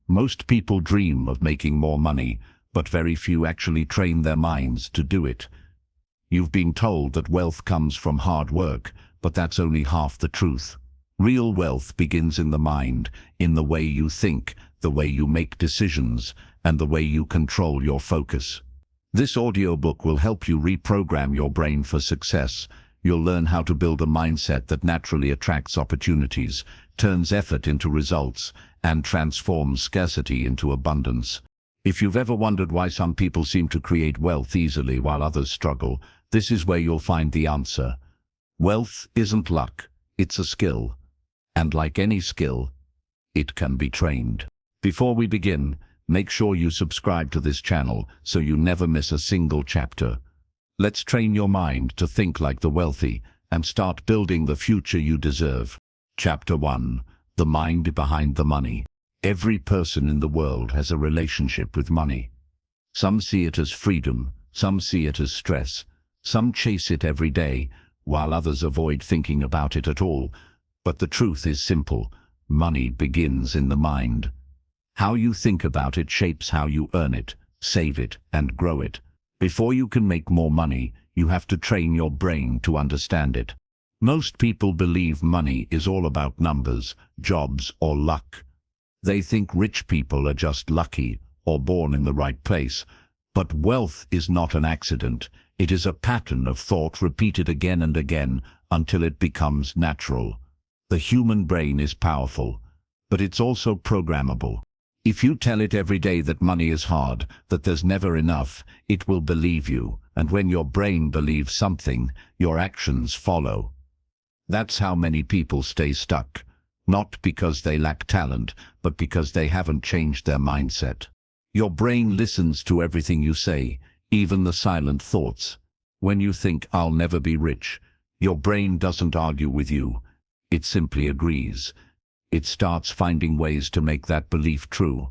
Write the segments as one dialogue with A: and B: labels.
A: Most people dream of making more money, but very few actually train their minds to do it. You've been told that wealth comes from hard work, but that's only half the truth. Real wealth begins in the mind, in the way you think, the way you make decisions, and the way you control your focus. This audiobook will help you reprogram your brain for success. You'll learn how to build a mindset that naturally attracts opportunities, turns effort into results, and transforms scarcity into abundance. If you've ever wondered why some people seem to create wealth easily while others struggle, this is where you'll find the answer. Wealth isn't luck, it's a skill. And like any skill, it can be trained. Before we begin, make sure you subscribe to this channel so you never miss a single chapter. Let's train your mind to think like the wealthy and start building the future you deserve. Chapter 1. The Mind Behind the Money. Every person in the world has a relationship with money. Some see it as freedom, some see it as stress, some chase it every day, while others avoid thinking about it at all. But the truth is simple. Money begins in the mind. How you think about it shapes how you earn it, save it, and grow it. Before you can make more money, you have to train your brain to understand it. Most people believe money is all about numbers, jobs, or luck. They think rich people are just lucky or born in the right place. But wealth is not an accident. It is a pattern of thought repeated again and again until it becomes natural. The human brain is powerful, but it's also programmable. If you tell it every day that money is hard, that there's never enough, it will believe you, and when your brain believes something, your actions follow. That's how many people stay stuck, not because they lack talent, but because they haven't changed their mindset. Your brain listens to everything you say, even the silent thoughts. When you think, "I'll never be rich," your brain doesn't argue with you. It simply agrees. It starts finding ways to make that belief true.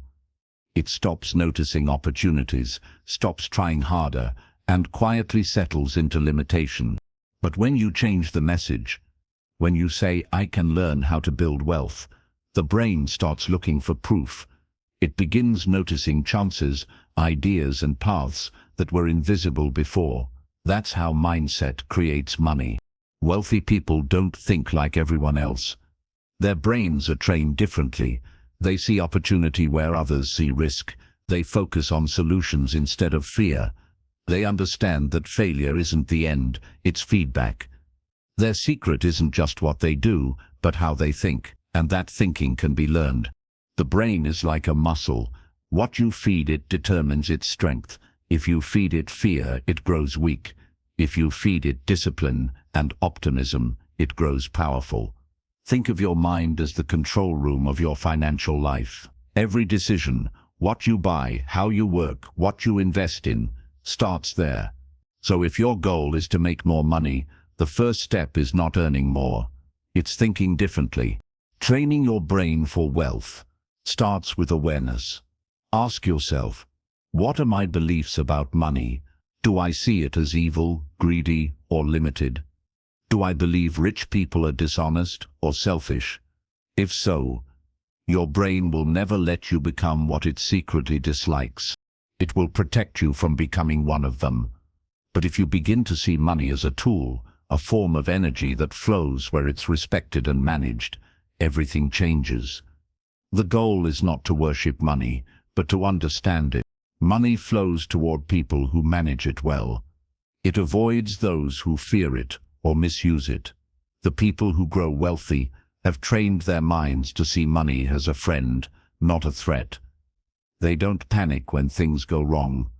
A: It stops noticing opportunities, stops trying harder, and quietly settles into limitation. But when you change the message, when you say, "I can learn how to build wealth," the brain starts looking for proof. It begins noticing chances, ideas, and paths that were invisible before. That's how mindset creates money. Wealthy people don't think like everyone else. Their brains are trained differently. They see opportunity where others see risk. They focus on solutions instead of fear. They understand that failure isn't the end, it's feedback. Their secret isn't just what they do, but how they think, and that thinking can be learned. The brain is like a muscle. What you feed it determines its strength. If you feed it fear, it grows weak. If you feed it discipline and optimism, it grows powerful. Think of your mind as the control room of your financial life. Every decision, what you buy, how you work, what you invest in, starts there. So if your goal is to make more money, the first step is not earning more. It's thinking differently. Training your brain for wealth starts with awareness. Ask yourself, what are my beliefs about money? Do I see it as evil, greedy, or limited? Do I believe rich people are dishonest or selfish? If so, your brain will never let you become what it secretly dislikes. It will protect you from becoming one of them. But if you begin to see money as a tool, a form of energy that flows where it's respected and managed, everything changes. The goal is not to worship money, but to understand it. Money flows toward people who manage it well. It avoids those who fear it or misuse it. The people who grow wealthy have trained their minds to see money as a friend, not a threat. They don't panic when things go wrong.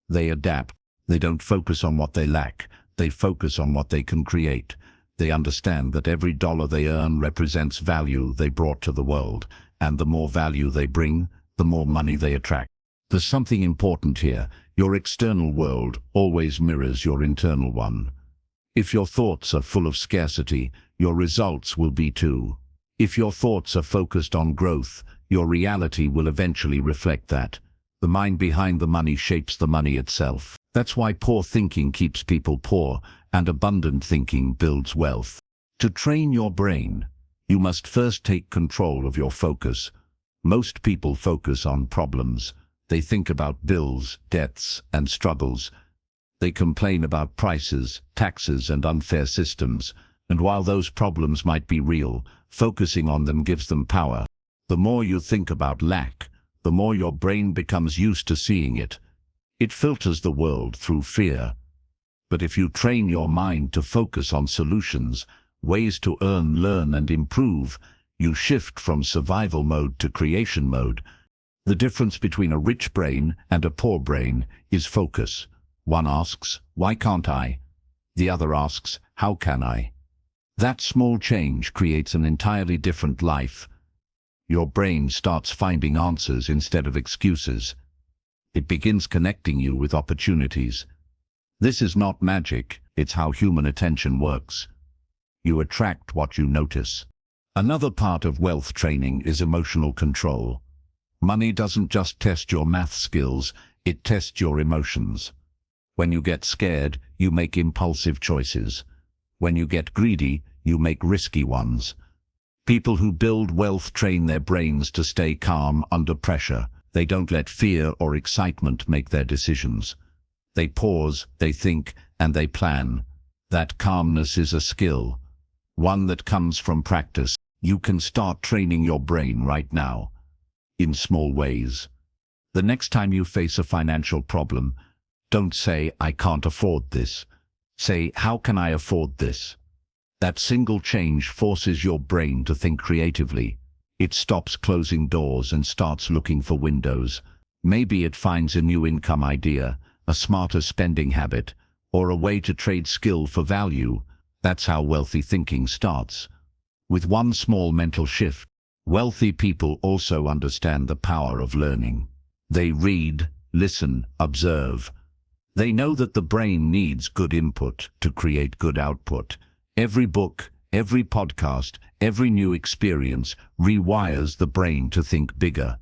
A: They adapt. They don't focus on what they lack. They focus on what they can create. They understand that every dollar they earn represents value they brought to the world, and the more value they bring, the more money they attract. There's something important here. Your external world always mirrors your internal one. If your thoughts are full of scarcity, your results will be too. If your thoughts are focused on growth, your reality will eventually reflect that. The mind behind the money shapes the money itself. That's why poor thinking keeps people poor, and abundant thinking builds wealth. To train your brain, you must first take control of your focus. Most people focus on problems. They think about bills, debts, and struggles. They complain about prices, taxes, and unfair systems. And while those problems might be real, focusing on them gives them power. The more you think about lack, the more your brain becomes used to seeing it. It filters the world through fear. But if you train your mind to focus on solutions, ways to earn, learn, and improve, you shift from survival mode to creation mode. The difference between a rich brain and a poor brain is focus. One asks, "Why can't I?" The other asks, "How can I?" That small change creates an entirely different life. Your brain starts finding answers instead of excuses. It begins connecting you with opportunities. This is not magic, it's how human attention works. You attract what you notice. Another part of wealth training is emotional control. Money doesn't just test your math skills, it tests your emotions. When you get scared, you make impulsive choices. When you get greedy, you make risky ones. People who build wealth train their brains to stay calm under pressure. They don't let fear or excitement make their decisions. They pause, they think, and they plan. That calmness is a skill, one that comes from practice. You can start training your brain right now, in small ways. The next time you face a financial problem, don't say, "I can't afford this." Say, "How can I afford this?" That single change forces your brain to think creatively. It stops closing doors and starts looking for windows. Maybe it finds a new income idea, a smarter spending habit, or a way to trade skill for value. That's how wealthy thinking starts. With one small mental shift, wealthy people also understand the power of learning. They read, listen, observe. They know that the brain needs good input to create good output. Every book, every podcast, every new experience rewires the brain to think bigger.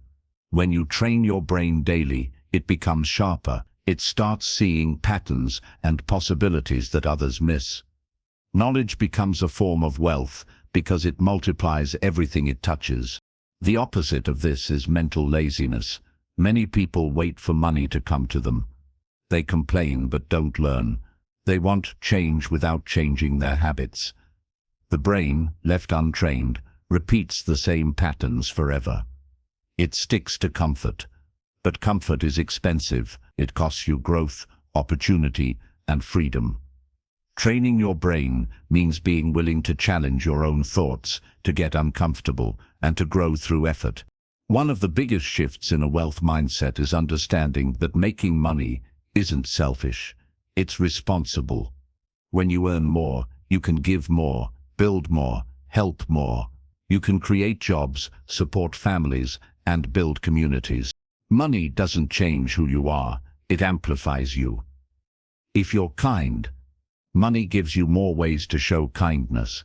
A: When you train your brain daily, it becomes sharper. It starts seeing patterns and possibilities that others miss. Knowledge becomes a form of wealth because it multiplies everything it touches. The opposite of this is mental laziness. Many people wait for money to come to them. They complain but don't learn. They want change without changing their habits. The brain, left untrained, repeats the same patterns forever. It sticks to comfort. But comfort is expensive. It costs you growth, opportunity, and freedom. Training your brain means being willing to challenge your own thoughts, to get uncomfortable, and to grow through effort. One of the biggest shifts in a wealth mindset is understanding that making money isn't selfish. It's responsible. When you earn more, you can give more, build more, help more. You can create jobs, support families, and build communities. Money doesn't change who you are, it amplifies you. If you're kind, money gives you more ways to show kindness.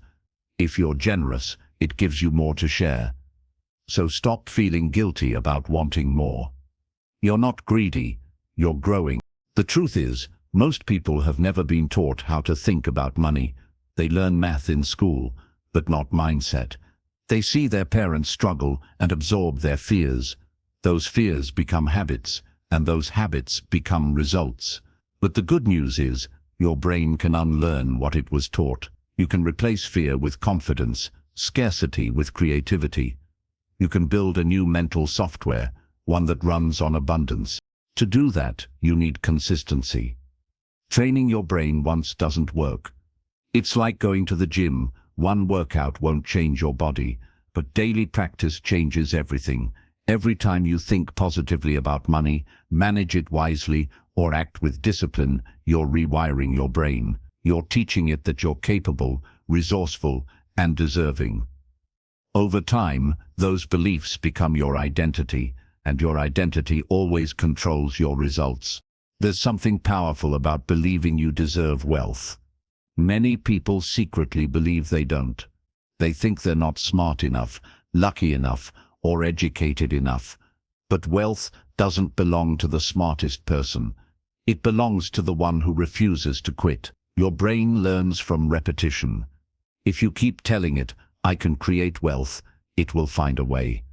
A: If you're generous, it gives you more to share. So stop feeling guilty about wanting more. You're not greedy, you're growing. The truth is, most people have never been taught how to think about money. They learn math in school, but not mindset. They see their parents struggle and absorb their fears. Those fears become habits, and those habits become results. But the good news is, your brain can unlearn what it was taught. You can replace fear with confidence, scarcity with creativity. You can build a new mental software, one that runs on abundance. To do that, you need consistency. Training your brain once doesn't work. It's like going to the gym. One workout won't change your body, but daily practice changes everything. Every time you think positively about money, manage it wisely, or act with discipline, you're rewiring your brain. You're teaching it that you're capable, resourceful, and deserving. Over time, those beliefs become your identity, and your identity always controls your results. There's something powerful about believing you deserve wealth. Many people secretly believe they don't. They think they're not smart enough, lucky enough, or educated enough. But wealth doesn't belong to the smartest person. It belongs to the one who refuses to quit. Your brain learns from repetition. If you keep telling it, "I can create wealth," it will find a way.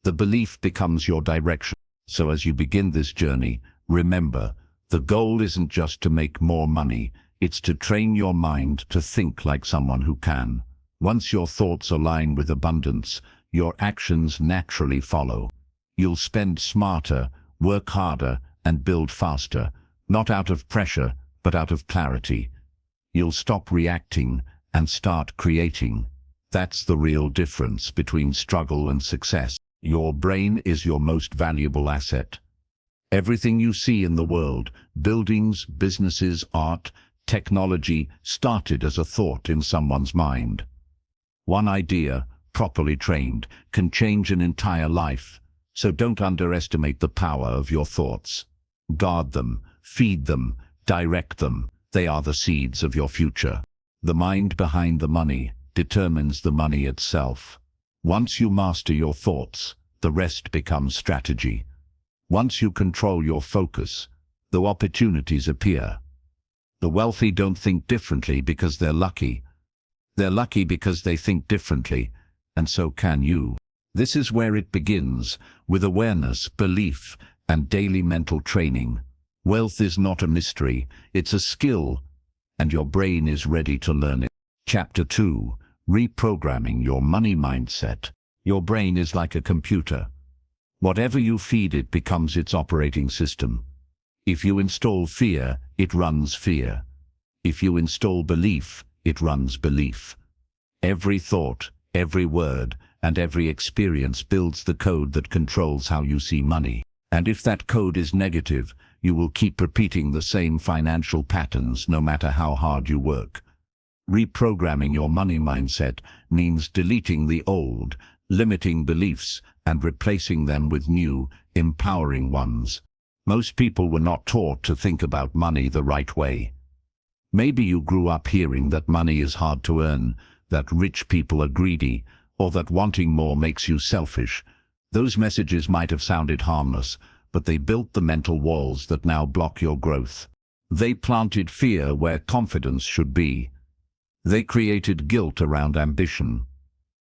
A: The belief becomes your direction. So as you begin this journey, remember, the goal isn't just to make more money, it's to train your mind to think like someone who can. Once your thoughts align with abundance, your actions naturally follow. You'll spend smarter, work harder, and build faster, not out of pressure, but out of clarity. You'll stop reacting and start creating. That's the real difference between struggle and success. Your brain is your most valuable asset. Everything you see in the world, buildings, businesses, art, technology, started as a thought in someone's mind. One idea, properly trained, can change an entire life. So don't underestimate the power of your thoughts. Guard them, feed them, direct them. They are the seeds of your future. The mind behind the money determines the money itself. Once you master your thoughts, the rest becomes strategy. Once you control your focus, the opportunities appear. The wealthy don't think differently because they're lucky. They're lucky because they think differently, and so can you. This is where it begins, with awareness, belief, and daily mental training. Wealth is not a mystery, it's a skill, and your brain is ready to learn it. Chapter 2. Reprogramming your money mindset. Your brain is like a computer. Whatever you feed it becomes its operating system. If you install fear, it runs fear. If you install belief, it runs belief. Every thought, every word, and every experience builds the code that controls how you see money. And if that code is negative, you will keep repeating the same financial patterns no matter how hard you work. Reprogramming your money mindset means deleting the old, limiting beliefs and replacing them with new, empowering ones. Most people were not taught to think about money the right way. Maybe you grew up hearing that money is hard to earn, that rich people are greedy, or that wanting more makes you selfish. Those messages might have sounded harmless, but they built the mental walls that now block your growth. They planted fear where confidence should be. They created guilt around ambition.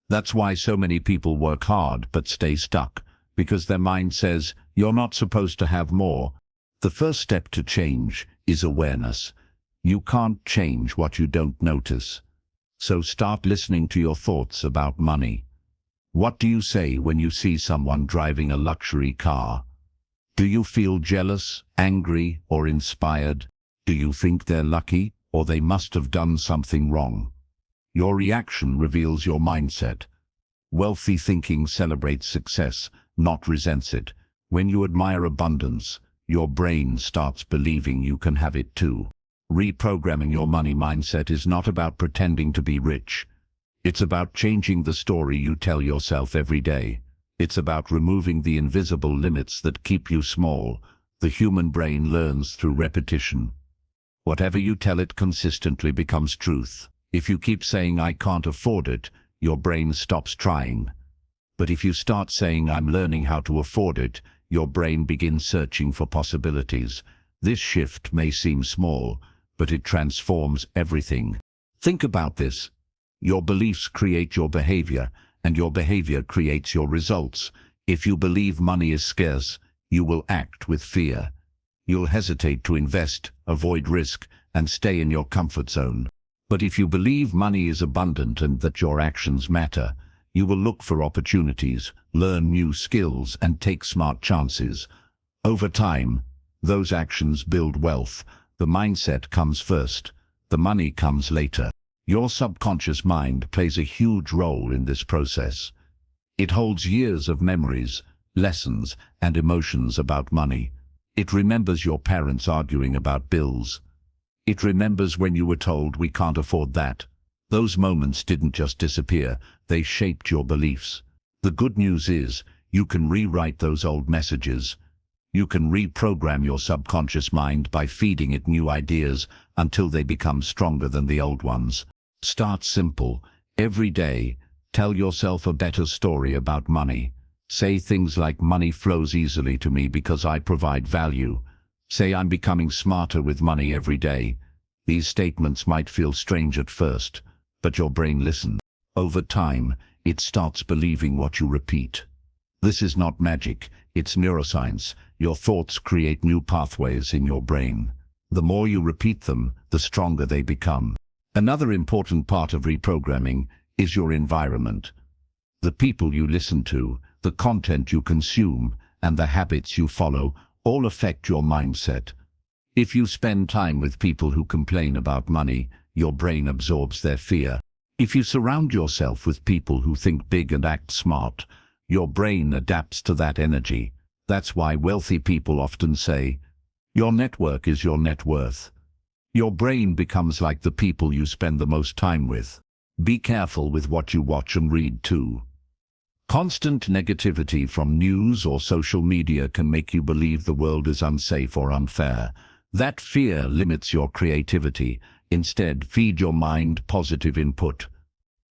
A: That's why so many people work hard but stay stuck, because their mind says, you're not supposed to have more. The first step to change is awareness. You can't change what you don't notice. So start listening to your thoughts about money. What do you say when you see someone driving a luxury car? Do you feel jealous, angry, or inspired? Do you think they're lucky, or they must have done something wrong? Your reaction reveals your mindset. Wealthy thinking celebrates success, not resents it. When you admire abundance, your brain starts believing you can have it too. Reprogramming your money mindset is not about pretending to be rich. It's about changing the story you tell yourself every day. It's about removing the invisible limits that keep you small. The human brain learns through repetition. Whatever you tell it consistently becomes truth. If you keep saying, I can't afford it, your brain stops trying. But if you start saying, I'm learning how to afford it, your brain begins searching for possibilities. This shift may seem small, but it transforms everything. Think about this. Your beliefs create your behavior, and your behavior creates your results. If you believe money is scarce, you will act with fear. You'll hesitate to invest, avoid risk, and stay in your comfort zone. But if you believe money is abundant and that your actions matter, you will look for opportunities, learn new skills, and take smart chances. Over time, those actions build wealth. The mindset comes first. The money comes later. Your subconscious mind plays a huge role in this process. It holds years of memories, lessons, and emotions about money. It remembers your parents arguing about bills. It remembers when you were told we can't afford that. Those moments didn't just disappear, they shaped your beliefs. The good news is, you can rewrite those old messages. You can reprogram your subconscious mind by feeding it new ideas until they become stronger than the old ones. Start simple. Every day, tell yourself a better story about money. Say things like, money flows easily to me because I provide value. Say, I'm becoming smarter with money every day. These statements might feel strange at first, but your brain listens. Over time, it starts believing what you repeat. This is not magic, it's neuroscience. Your thoughts create new pathways in your brain. The more you repeat them, the stronger they become. Another important part of reprogramming is your environment. The people you listen to, the content you consume, and the habits you follow all affect your mindset. If you spend time with people who complain about money, your brain absorbs their fear. If you surround yourself with people who think big and act smart, your brain adapts to that energy. That's why wealthy people often say, your network is your net worth. Your brain becomes like the people you spend the most time with. Be careful with what you watch and read too. Constant negativity from news or social media can make you believe the world is unsafe or unfair. That fear limits your creativity. Instead, feed your mind positive input.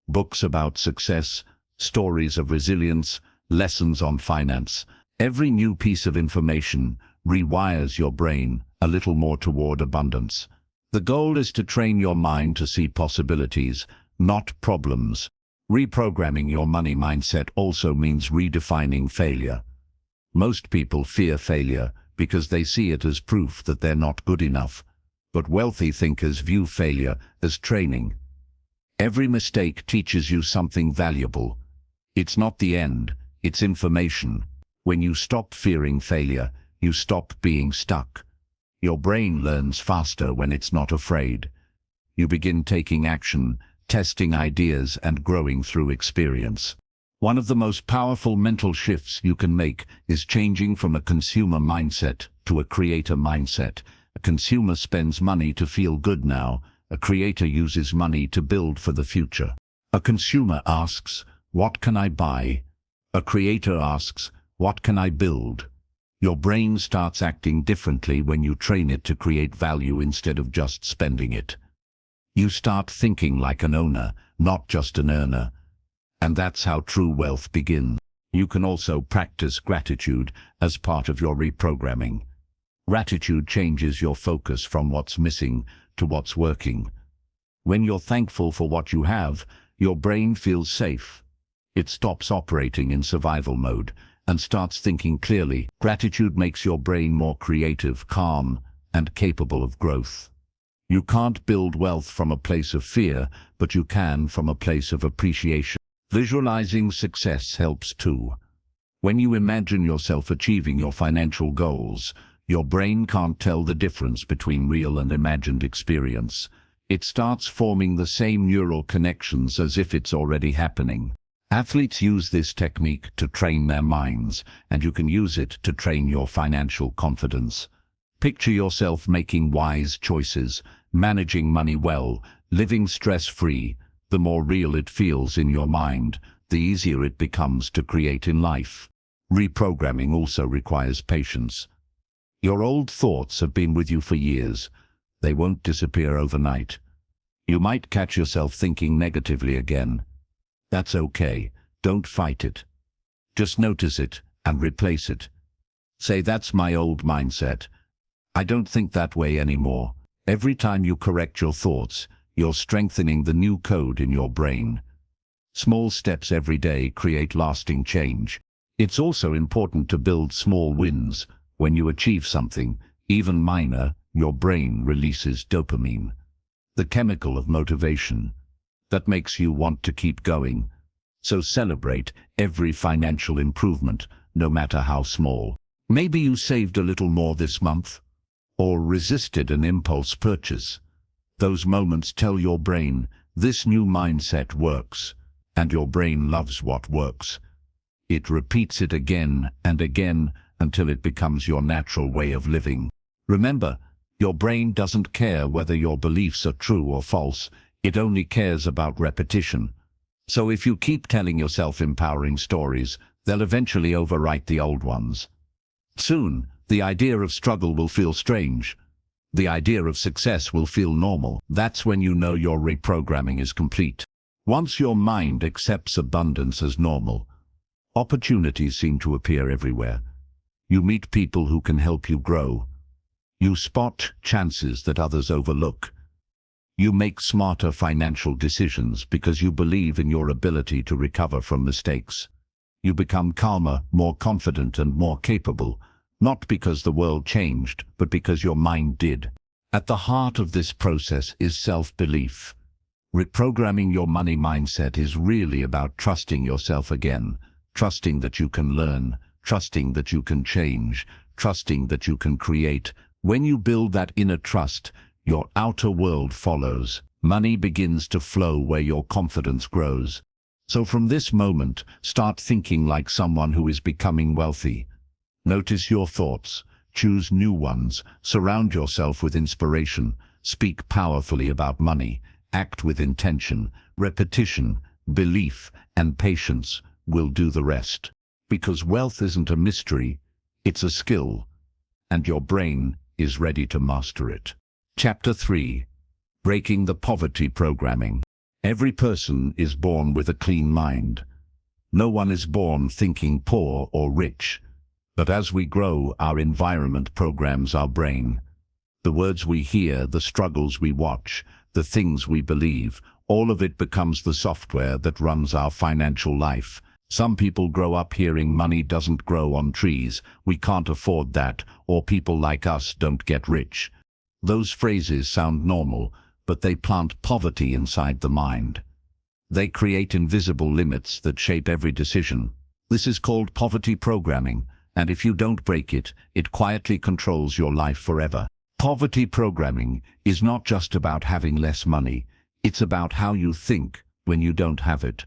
A: Books about success, stories of resilience, lessons on finance. Every new piece of information rewires your brain a little more toward abundance. The goal is to train your mind to see possibilities, not problems. Reprogramming your money mindset also means redefining failure. Most people fear failure because they see it as proof that they're not good enough. But wealthy thinkers view failure as training. Every mistake teaches you something valuable. It's not the end, it's information. When you stop fearing failure, you stop being stuck. Your brain learns faster when it's not afraid. You begin taking action, testing ideas, and growing through experience. One of the most powerful mental shifts you can make is changing from a consumer mindset to a creator mindset. A consumer spends money to feel good now. A creator uses money to build for the future. A consumer asks, what can I buy? A creator asks, what can I build? Your brain starts acting differently when you train it to create value instead of just spending it. You start thinking like an owner, not just an earner. And that's how true wealth begins. You can also practice gratitude as part of your reprogramming. Gratitude changes your focus from what's missing to what's working. When you're thankful for what you have, your brain feels safe. It stops operating in survival mode and starts thinking clearly. Gratitude makes your brain more creative, calm, and capable of growth. You can't build wealth from a place of fear, but you can from a place of appreciation. Visualizing success helps too. When you imagine yourself achieving your financial goals, your brain can't tell the difference between real and imagined experience. It starts forming the same neural connections as if it's already happening. Athletes use this technique to train their minds, and you can use it to train your financial confidence. Picture yourself making wise choices, managing money well, living stress-free. The more real it feels in your mind, the easier it becomes to create in life. Reprogramming also requires patience. Your old thoughts have been with you for years. They won't disappear overnight. You might catch yourself thinking negatively again. That's okay. Don't fight it. Just notice it and replace it. Say, that's my old mindset. I don't think that way anymore. Every time you correct your thoughts, you're strengthening the new code in your brain. Small steps every day create lasting change. It's also important to build small wins. When you achieve something, even minor, your brain releases dopamine, the chemical of motivation that makes you want to keep going. So celebrate every financial improvement, no matter how small. Maybe you saved a little more this month, or resisted an impulse purchase. Those moments tell your brain, this new mindset works, and your brain loves what works. It repeats it again and again until it becomes your natural way of living. Remember, your brain doesn't care whether your beliefs are true or false. It only cares about repetition. So if you keep telling yourself empowering stories, they'll eventually overwrite the old ones. Soon, the idea of struggle will feel strange. The idea of success will feel normal. That's when you know your reprogramming is complete. Once your mind accepts abundance as normal, opportunities seem to appear everywhere. You meet people who can help you grow. You spot chances that others overlook. You make smarter financial decisions because you believe in your ability to recover from mistakes. You become calmer, more confident, and more capable, not because the world changed, but because your mind did. At the heart of this process is self-belief. Reprogramming your money mindset is really about trusting yourself again, trusting that you can learn, trusting that you can change, trusting that you can create. When you build that inner trust, your outer world follows. Money begins to flow where your confidence grows. So from this moment, start thinking like someone who is becoming wealthy. Notice your thoughts, choose new ones, surround yourself with inspiration, speak powerfully about money, act with intention. Repetition, belief, and patience will do the rest. Because wealth isn't a mystery, it's a skill, and your brain is ready to master it. Chapter 3. Breaking the poverty programming. Every person is born with a clean mind. No one is born thinking poor or rich. But as we grow, our environment programs our brain. The words we hear, the struggles we watch, the things we believe, all of it becomes the software that runs our financial life. Some people grow up hearing money doesn't grow on trees, we can't afford that, or people like us don't get rich. Those phrases sound normal, but they plant poverty inside the mind. They create invisible limits that shape every decision. This is called poverty programming, and if you don't break it, it quietly controls your life forever. Poverty programming is not just about having less money, it's about how you think when you don't have it.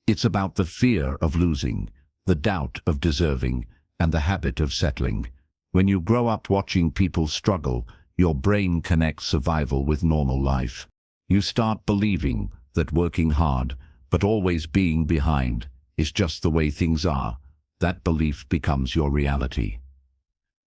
A: It's about the fear of losing, the doubt of deserving, and the habit of settling. When you grow up watching people struggle, your brain connects survival with normal life. You start believing that working hard, but always being behind, is just the way things are. That belief becomes your reality.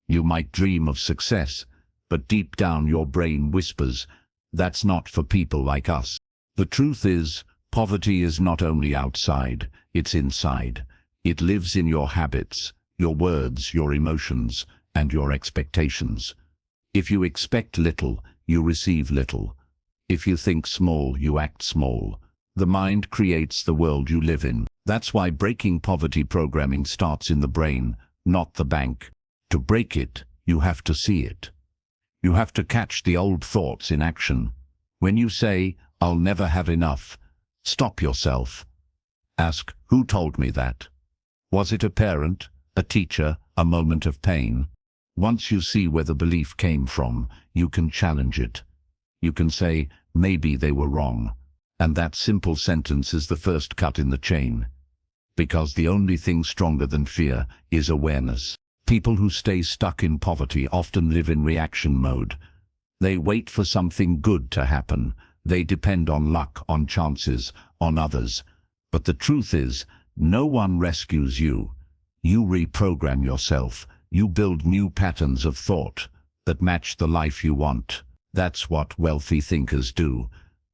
A: You might dream of success, but deep down your brain whispers, that's not for people like us. The truth is, poverty is not only outside, it's inside. It lives in your habits, your words, your emotions, and your expectations. If you expect little, you receive little. If you think small, you act small. The mind creates the world you live in. That's why breaking poverty programming starts in the brain, not the bank. To break it, you have to see it. You have to catch the old thoughts in action. When you say, I'll never have enough, stop yourself. Ask, who told me that? Was it a parent, a teacher, a moment of pain? Once you see where the belief came from, you can challenge it. You can say, maybe they were wrong. And that simple sentence is the first cut in the chain. Because the only thing stronger than fear is awareness. People who stay stuck in poverty often live in reaction mode. They wait for something good to happen. They depend on luck, on chances, on others. But the truth is, no one rescues you. You reprogram yourself. You build new patterns of thought that match the life you want. That's what wealthy thinkers do.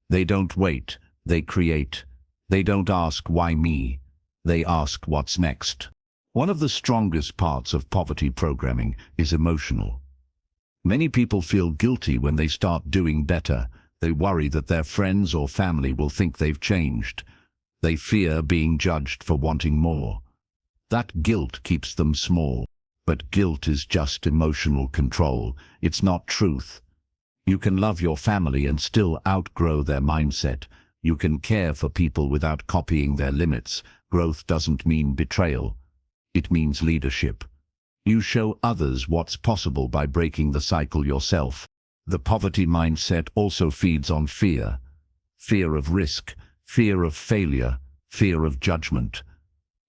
A: They don't wait, they create. They don't ask, why me? They ask, what's next? One of the strongest parts of poverty programming is emotional. Many people feel guilty when they start doing better. They worry that their friends or family will think they've changed. They fear being judged for wanting more. That guilt keeps them small. But guilt is just emotional control. It's not truth. You can love your family and still outgrow their mindset. You can care for people without copying their limits. Growth doesn't mean betrayal. It means leadership. You show others what's possible by breaking the cycle yourself. The poverty mindset also feeds on fear. Fear of risk, fear of failure, fear of judgment.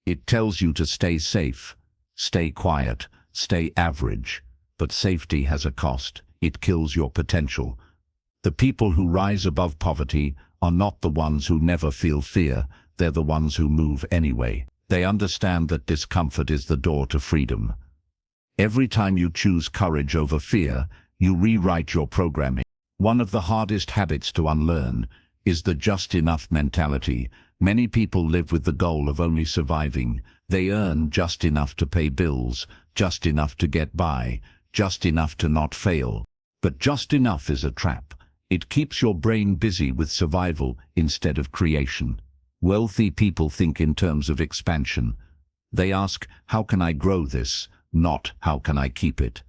A: It tells you to stay safe, stay quiet, stay average. But safety has a cost. It kills your potential. The people who rise above poverty are not the ones who never feel fear. They're the ones who move anyway. They understand that discomfort is the door to freedom. Every time you choose courage over fear, you rewrite your programming. One of the hardest habits to unlearn is the just enough mentality. Many people live with the goal of only surviving. They earn just enough to pay bills, just enough to get by, just enough to not fail. But just enough is a trap. It keeps your brain busy with survival instead of creation. Wealthy people think in terms of expansion. They ask, how can I grow this? Not, how can I keep it?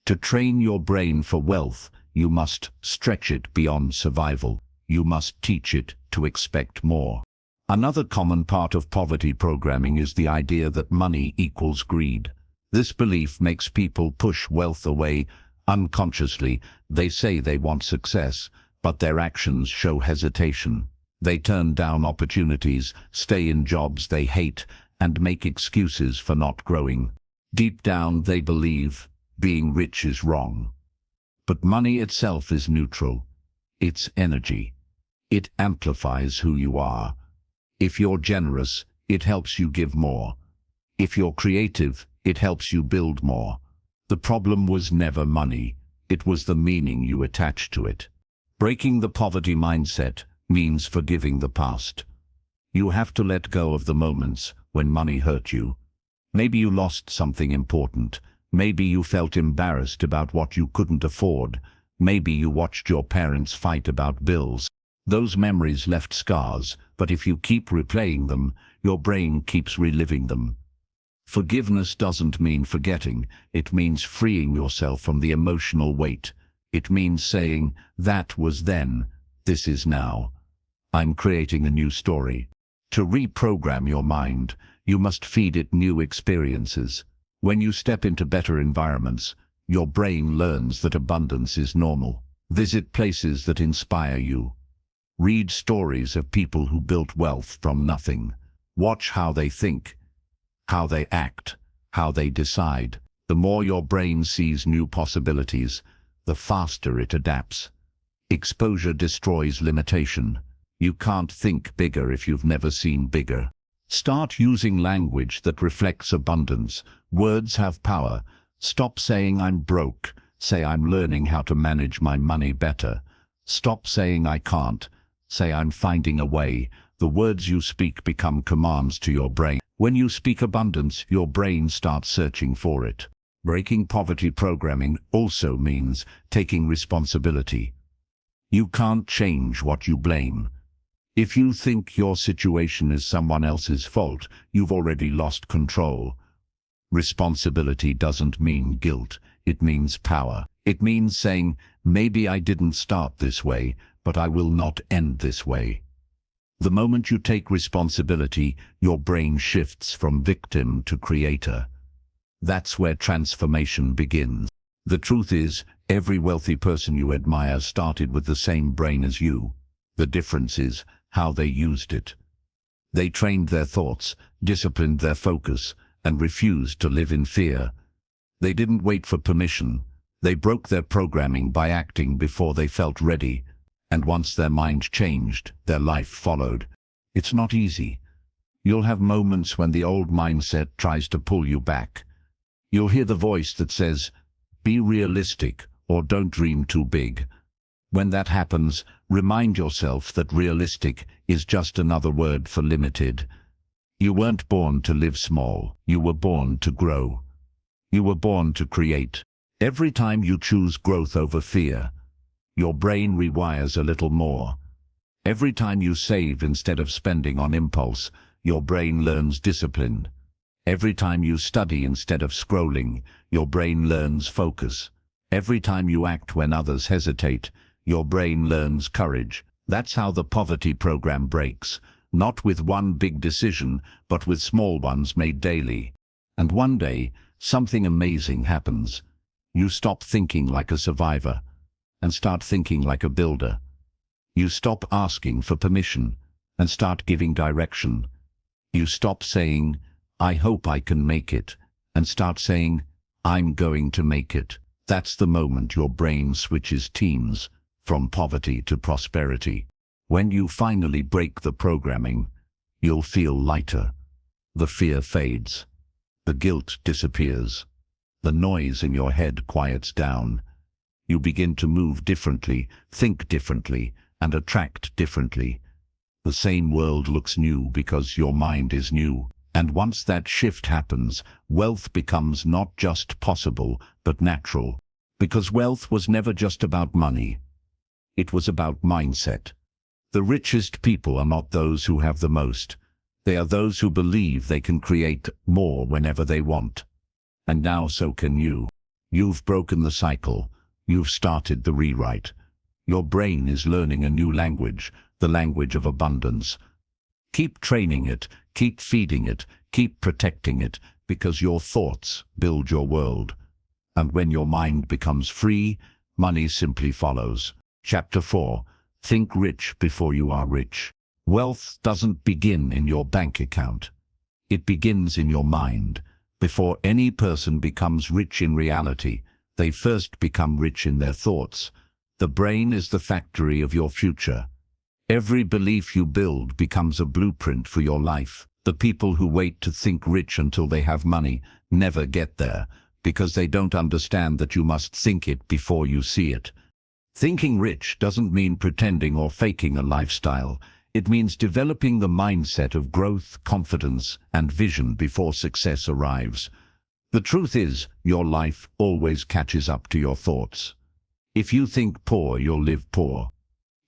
A: To train your brain for wealth, you must stretch it beyond survival. You must teach it to expect more. Another common part of poverty programming is the idea that money equals greed. This belief makes people push wealth away unconsciously. They say they want success, but their actions show hesitation. They turn down opportunities, stay in jobs they hate, and make excuses for not growing. Deep down, they believe being rich is wrong. But money itself is neutral. It's energy. It amplifies who you are. If you're generous, it helps you give more. If you're creative, it helps you build more. The problem was never money. It was the meaning you attached to it. Breaking the poverty mindset means forgiving the past. You have to let go of the moments when money hurt you. Maybe you lost something important. Maybe you felt embarrassed about what you couldn't afford. Maybe you watched your parents fight about bills. Those memories left scars, but if you keep replaying them, your brain keeps reliving them. Forgiveness doesn't mean forgetting. It means freeing yourself from the emotional weight. It means saying, that was then, this is now. I'm creating a new story. To reprogram your mind, you must feed it new experiences. When you step into better environments, your brain learns that abundance is normal. Visit places that inspire you. Read stories of people who built wealth from nothing. Watch how they think, how they act, how they decide. The more your brain sees new possibilities, the faster it adapts. Exposure destroys limitation. You can't think bigger if you've never seen bigger. Start using language that reflects abundance. Words have power. Stop saying I'm broke. Say I'm learning how to manage my money better. Stop saying I can't. Say I'm finding a way. The words you speak become commands to your brain. When you speak abundance, your brain starts searching for it. Breaking poverty programming also means taking responsibility. You can't change what you blame. If you think your situation is someone else's fault, you've already lost control. Responsibility doesn't mean guilt. It means power. It means saying, maybe I didn't start this way, but I will not end this way. The moment you take responsibility, your brain shifts from victim to creator. That's where transformation begins. The truth is, every wealthy person you admire started with the same brain as you. The difference is how they used it. They trained their thoughts, disciplined their focus, and refused to live in fear. They didn't wait for permission. They broke their programming by acting before they felt ready. And once their mind changed, their life followed. It's not easy. You'll have moments when the old mindset tries to pull you back. You'll hear the voice that says, be realistic or don't dream too big. When that happens, remind yourself that realistic is just another word for limited. You weren't born to live small. You were born to grow. You were born to create. Every time you choose growth over fear, your brain rewires a little more. Every time you save instead of spending on impulse, your brain learns discipline. Every time you study instead of scrolling, your brain learns focus. Every time you act when others hesitate, your brain learns courage. That's how the poverty program breaks, not with one big decision, but with small ones made daily. And one day, something amazing happens. You stop thinking like a survivor and start thinking like a builder. You stop asking for permission and start giving direction. You stop saying, I hope I can make it, and start saying, I'm going to make it. That's the moment your brain switches teams from poverty to prosperity. When you finally break the programming, you'll feel lighter. The fear fades. The guilt disappears. The noise in your head quiets down. You begin to move differently, think differently, and attract differently. The same world looks new because your mind is new. And once that shift happens, wealth becomes not just possible, but natural. Because wealth was never just about money. It was about mindset. The richest people are not those who have the most. They are those who believe they can create more whenever they want. And now so can you. You've broken the cycle. You've started the rewrite. Your brain is learning a new language, the language of abundance. Keep training it, keep feeding it, keep protecting it, because your thoughts build your world. And when your mind becomes free, money simply follows. Chapter 4. Think rich before you are rich. Wealth doesn't begin in your bank account. It begins in your mind. Before any person becomes rich in reality, they first become rich in their thoughts. The brain is the factory of your future. Every belief you build becomes a blueprint for your life. The people who wait to think rich until they have money never get there, because they don't understand that you must think it before you see it. Thinking rich doesn't mean pretending or faking a lifestyle. It means developing the mindset of growth, confidence, and vision before success arrives. The truth is, your life always catches up to your thoughts. If you think poor, you'll live poor.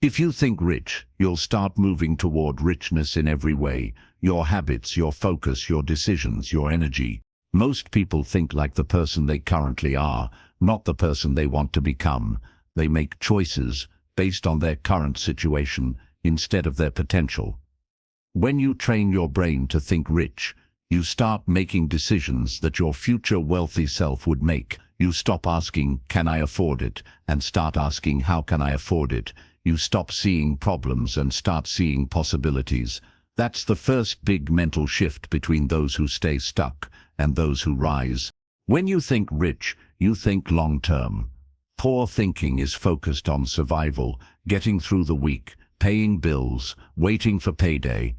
A: If you think rich, you'll start moving toward richness in every way. Your habits, your focus, your decisions, your energy. Most people think like the person they currently are, not the person they want to become. They make choices based on their current situation instead of their potential. When you train your brain to think rich, you start making decisions that your future wealthy self would make. You stop asking, can I afford it? And start asking, how can I afford it? You stop seeing problems and start seeing possibilities. That's the first big mental shift between those who stay stuck and those who rise. When you think rich, you think long-term. Poor thinking is focused on survival, getting through the week, paying bills, waiting for payday.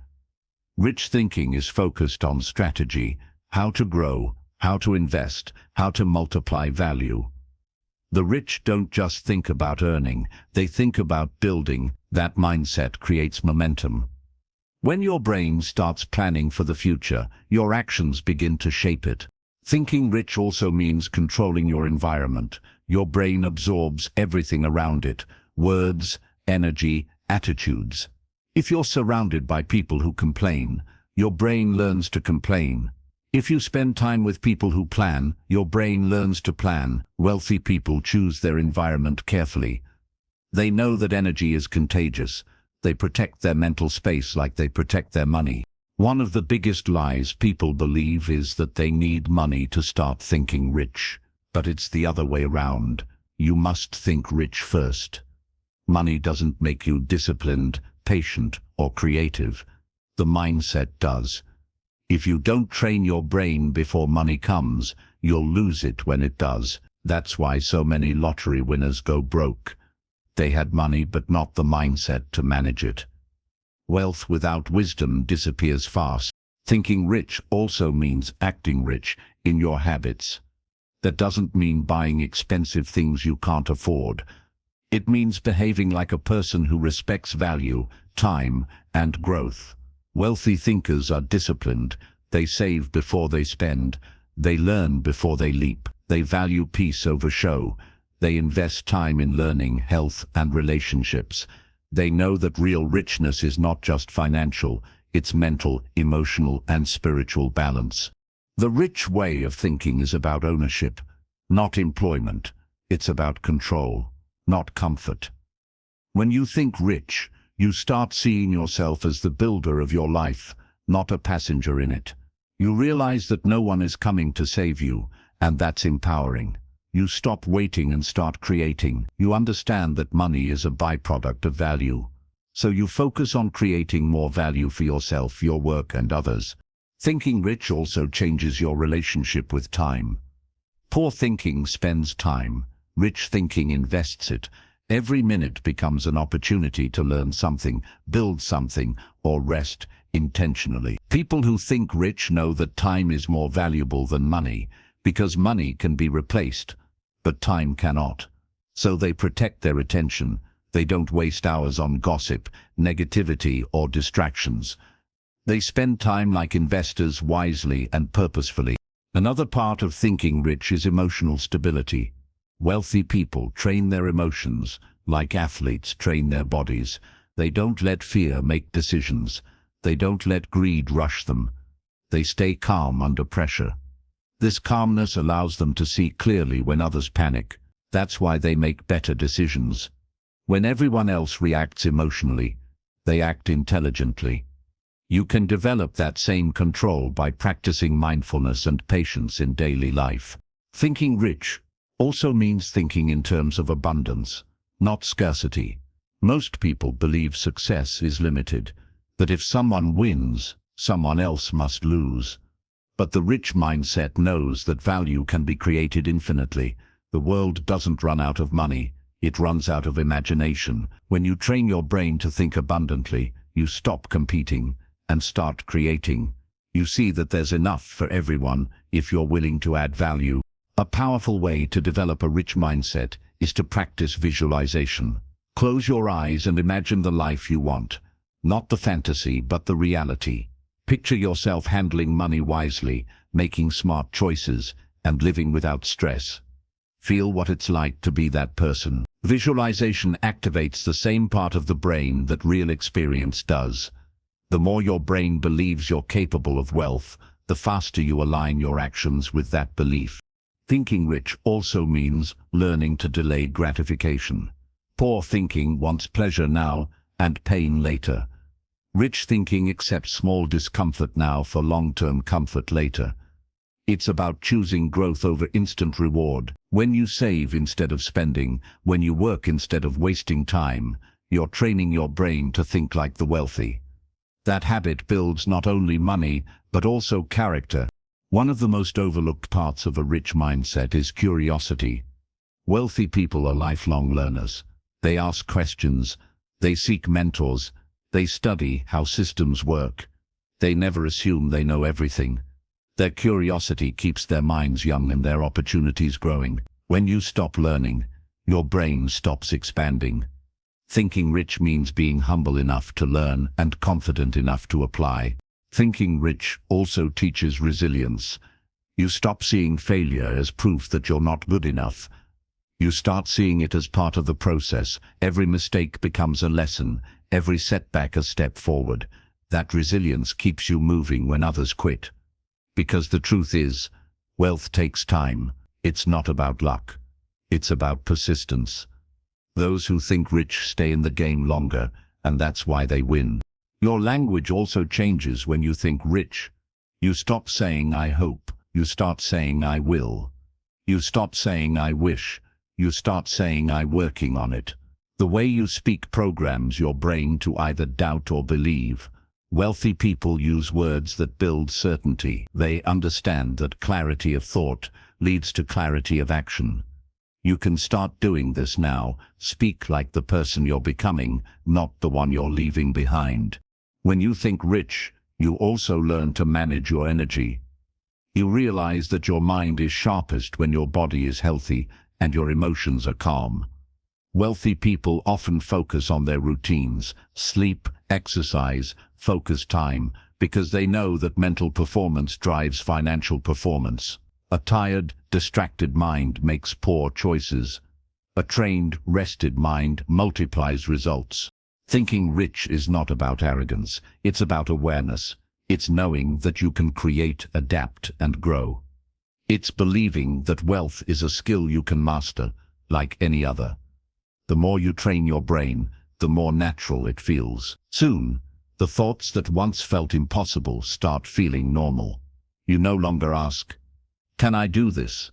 A: Rich thinking is focused on strategy, how to grow, how to invest, how to multiply value. The rich don't just think about earning, they think about building. That mindset creates momentum. When your brain starts planning for the future, your actions begin to shape it. Thinking rich also means controlling your environment. Your brain absorbs everything around it: words, energy, attitudes. If you're surrounded by people who complain, your brain learns to complain. If you spend time with people who plan, your brain learns to plan. Wealthy people choose their environment carefully. They know that energy is contagious. They protect their mental space like they protect their money. One of the biggest lies people believe is that they need money to start thinking rich. But it's the other way around. You must think rich first. Money doesn't make you disciplined, patient, or creative. The mindset does. If you don't train your brain before money comes, you'll lose it when it does. That's why so many lottery winners go broke. They had money but not the mindset to manage it. Wealth without wisdom disappears fast. Thinking rich also means acting rich in your habits. That doesn't mean buying expensive things you can't afford. It means behaving like a person who respects value, time, and growth. Wealthy thinkers are disciplined. They save before they spend. They learn before they leap. They value peace over show. They invest time in learning, health, and relationships. They know that real richness is not just financial, it's mental, emotional, and spiritual balance. The rich way of thinking is about ownership, not employment. It's about control, not comfort. When you think rich, you start seeing yourself as the builder of your life, not a passenger in it. You realize that no one is coming to save you, and that's empowering. You stop waiting and start creating. You understand that money is a byproduct of value. So you focus on creating more value for yourself, your work, and others. Thinking rich also changes your relationship with time. Poor thinking spends time. Rich thinking invests it. Every minute becomes an opportunity to learn something, build something, or rest intentionally. People who think rich know that time is more valuable than money, because money can be replaced, but time cannot. So they protect their attention. They don't waste hours on gossip, negativity, or distractions. They spend time like investors, wisely and purposefully. Another part of thinking rich is emotional stability. Wealthy people train their emotions like athletes train their bodies. They don't let fear make decisions. They don't let greed rush them. They stay calm under pressure. This calmness allows them to see clearly when others panic. That's why they make better decisions. When everyone else reacts emotionally, they act intelligently. You can develop that same control by practicing mindfulness and patience in daily life. Thinking rich also means thinking in terms of abundance, not scarcity. Most people believe success is limited, that if someone wins, someone else must lose. But the rich mindset knows that value can be created infinitely. The world doesn't run out of money, it runs out of imagination. When you train your brain to think abundantly, you stop competing and start creating. You see that there's enough for everyone if you're willing to add value. A powerful way to develop a rich mindset is to practice visualization. Close your eyes and imagine the life you want. Not the fantasy, but the reality. Picture yourself handling money wisely, making smart choices, and living without stress. Feel what it's like to be that person. Visualization activates the same part of the brain that real experience does. The more your brain believes you're capable of wealth, the faster you align your actions with that belief. Thinking rich also means learning to delay gratification. Poor thinking wants pleasure now and pain later. Rich thinking accepts small discomfort now for long-term comfort later. It's about choosing growth over instant reward. When you save instead of spending, when you work instead of wasting time, you're training your brain to think like the wealthy. That habit builds not only money, but also character. One of the most overlooked parts of a rich mindset is curiosity. Wealthy people are lifelong learners. They ask questions, they seek mentors, they study how systems work. They never assume they know everything. Their curiosity keeps their minds young and their opportunities growing. When you stop learning, your brain stops expanding. Thinking rich means being humble enough to learn and confident enough to apply. Thinking rich also teaches resilience. You stop seeing failure as proof that you're not good enough. You start seeing it as part of the process. Every mistake becomes a lesson, every setback a step forward. That resilience keeps you moving when others quit. Because the truth is, wealth takes time. It's not about luck. It's about persistence. Those who think rich stay in the game longer, and that's why they win. Your language also changes when you think rich. You stop saying "I hope." You start saying "I will." You stop saying "I wish." You start saying "I'm working on it." The way you speak programs your brain to either doubt or believe. Wealthy people use words that build certainty. They understand that clarity of thought leads to clarity of action. You can start doing this now. Speak like the person you're becoming, not the one you're leaving behind. When you think rich, you also learn to manage your energy. You realize that your mind is sharpest when your body is healthy and your emotions are calm. Wealthy people often focus on their routines, sleep, exercise, focus time, because they know that mental performance drives financial performance. A tired, distracted mind makes poor choices. A trained, rested mind multiplies results. Thinking rich is not about arrogance, it's about awareness. It's knowing that you can create, adapt, and grow. It's believing that wealth is a skill you can master, like any other. The more you train your brain, the more natural it feels. Soon, the thoughts that once felt impossible start feeling normal. You no longer ask, "Can I do this?"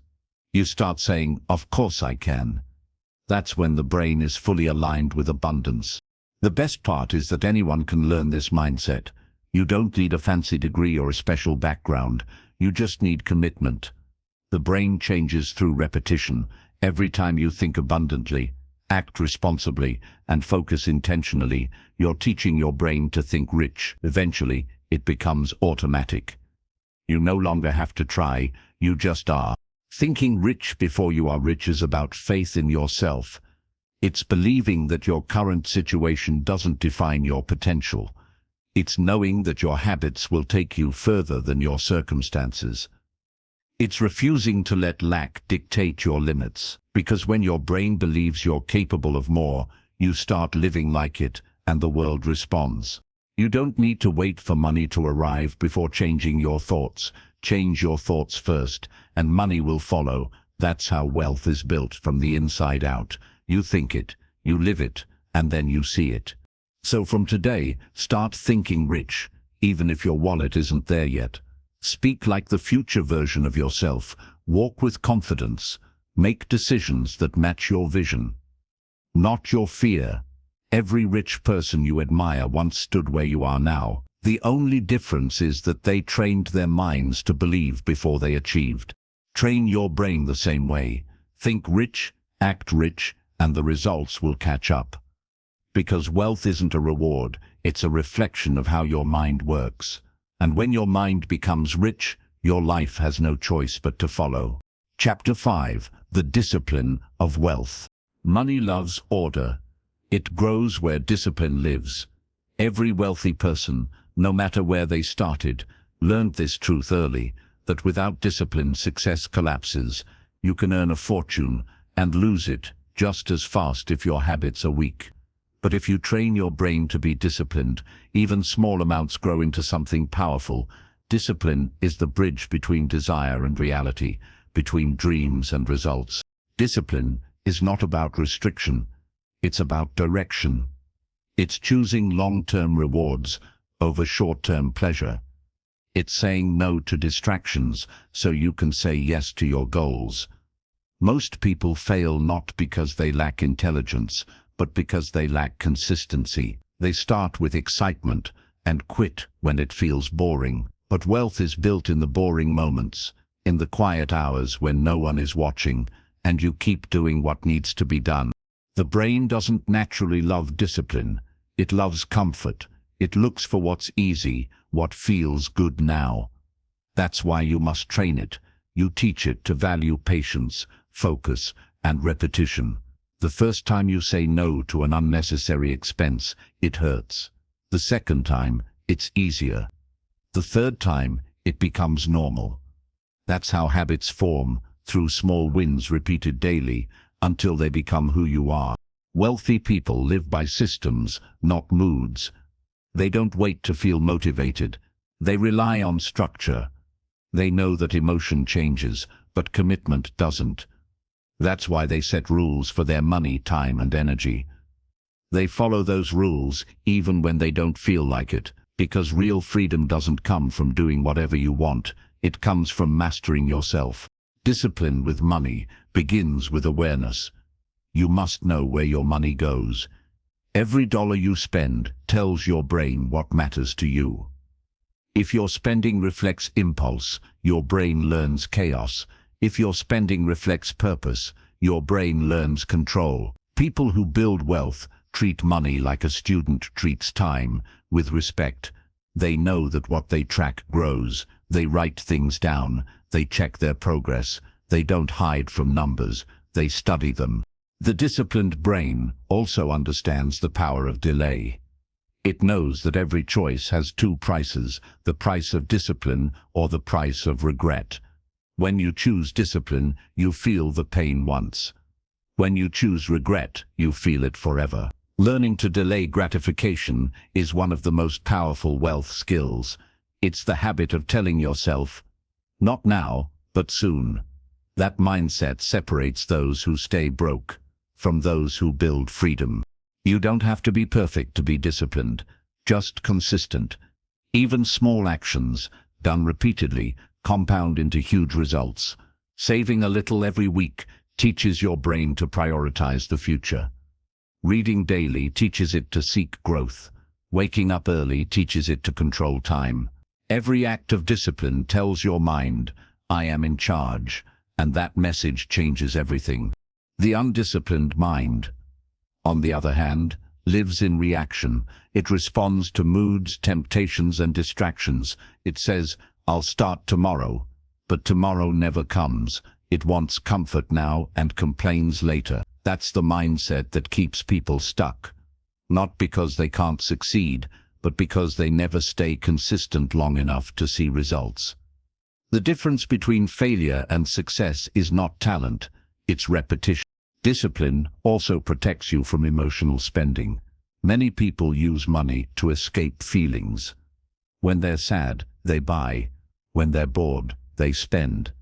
A: You start saying, "Of course I can." That's when the brain is fully aligned with abundance. The best part is that anyone can learn this mindset. You don't need a fancy degree or a special background. You just need commitment. The brain changes through repetition. Every time you think abundantly, act responsibly, and focus intentionally, you're teaching your brain to think rich. Eventually, it becomes automatic. You no longer have to try, you just are. Thinking rich before you are rich is about faith in yourself. It's believing that your current situation doesn't define your potential. It's knowing that your habits will take you further than your circumstances. It's refusing to let lack dictate your limits, because when your brain believes you're capable of more, you start living like it, and the world responds. You don't need to wait for money to arrive before changing your thoughts. Change your thoughts first, and money will follow. That's how wealth is built, from the inside out. You think it, you live it, and then you see it. So from today, start thinking rich, even if your wallet isn't there yet. Speak like the future version of yourself. Walk with confidence. Make decisions that match your vision, not your fear. Every rich person you admire once stood where you are now. The only difference is that they trained their minds to believe before they achieved. Train your brain the same way. Think rich, act rich, and the results will catch up. Because wealth isn't a reward, it's a reflection of how your mind works. And when your mind becomes rich, your life has no choice but to follow. Chapter 5. The Discipline of Wealth. Money loves order. It grows where discipline lives. Every wealthy person, no matter where they started, learned this truth early, that without discipline, success collapses. You can earn a fortune and lose it just as fast if your habits are weak. But if you train your brain to be disciplined, even small amounts grow into something powerful. Discipline is the bridge between desire and reality, between dreams and results. Discipline is not about restriction, it's about direction. It's choosing long-term rewards over short-term pleasure. It's saying no to distractions so you can say yes to your goals. Most people fail not because they lack intelligence, but because they lack consistency. They start with excitement and quit when it feels boring. But wealth is built in the boring moments, in the quiet hours when no one is watching, and you keep doing what needs to be done. The brain doesn't naturally love discipline. It loves comfort. It looks for what's easy, what feels good now. That's why you must train it. You teach it to value patience, focus, and repetition. The first time you say no to an unnecessary expense, it hurts. The second time, it's easier. The third time, it becomes normal. That's how habits form, through small wins repeated daily, until they become who you are. Wealthy people live by systems, not moods. They don't wait to feel motivated. They rely on structure. They know that emotion changes, but commitment doesn't. That's why they set rules for their money, time, and energy. They follow those rules even when they don't feel like it, because real freedom doesn't come from doing whatever you want. It comes from mastering yourself. Discipline with money begins with awareness. You must know where your money goes. Every dollar you spend tells your brain what matters to you. If your spending reflects impulse, your brain learns chaos. If your spending reflects purpose, your brain learns control. People who build wealth treat money like a student treats time, with respect. They know that what they track grows. They write things down. They check their progress. They don't hide from numbers. They study them. The disciplined brain also understands the power of delay. It knows that every choice has two prices, the price of discipline or the price of regret. When you choose discipline, you feel the pain once. When you choose regret, you feel it forever. Learning to delay gratification is one of the most powerful wealth skills. It's the habit of telling yourself, not now, but soon. That mindset separates those who stay broke from those who build freedom. You don't have to be perfect to be disciplined, just consistent. Even small actions, done repeatedly, compound into huge results. Saving a little every week teaches your brain to prioritize the future. Reading daily teaches it to seek growth. Waking up early teaches it to control time. Every act of discipline tells your mind, I am in charge, and that message changes everything. The undisciplined mind, on the other hand, lives in reaction. It responds to moods, temptations, and distractions. It says, I'll start tomorrow, but tomorrow never comes. It wants comfort now and complains later. That's the mindset that keeps people stuck. Not because they can't succeed, but because they never stay consistent long enough to see results. The difference between failure and success is not talent, it's repetition. Discipline also protects you from emotional spending. Many people use money to escape feelings. When they're sad, they buy. When they're bored, they spend.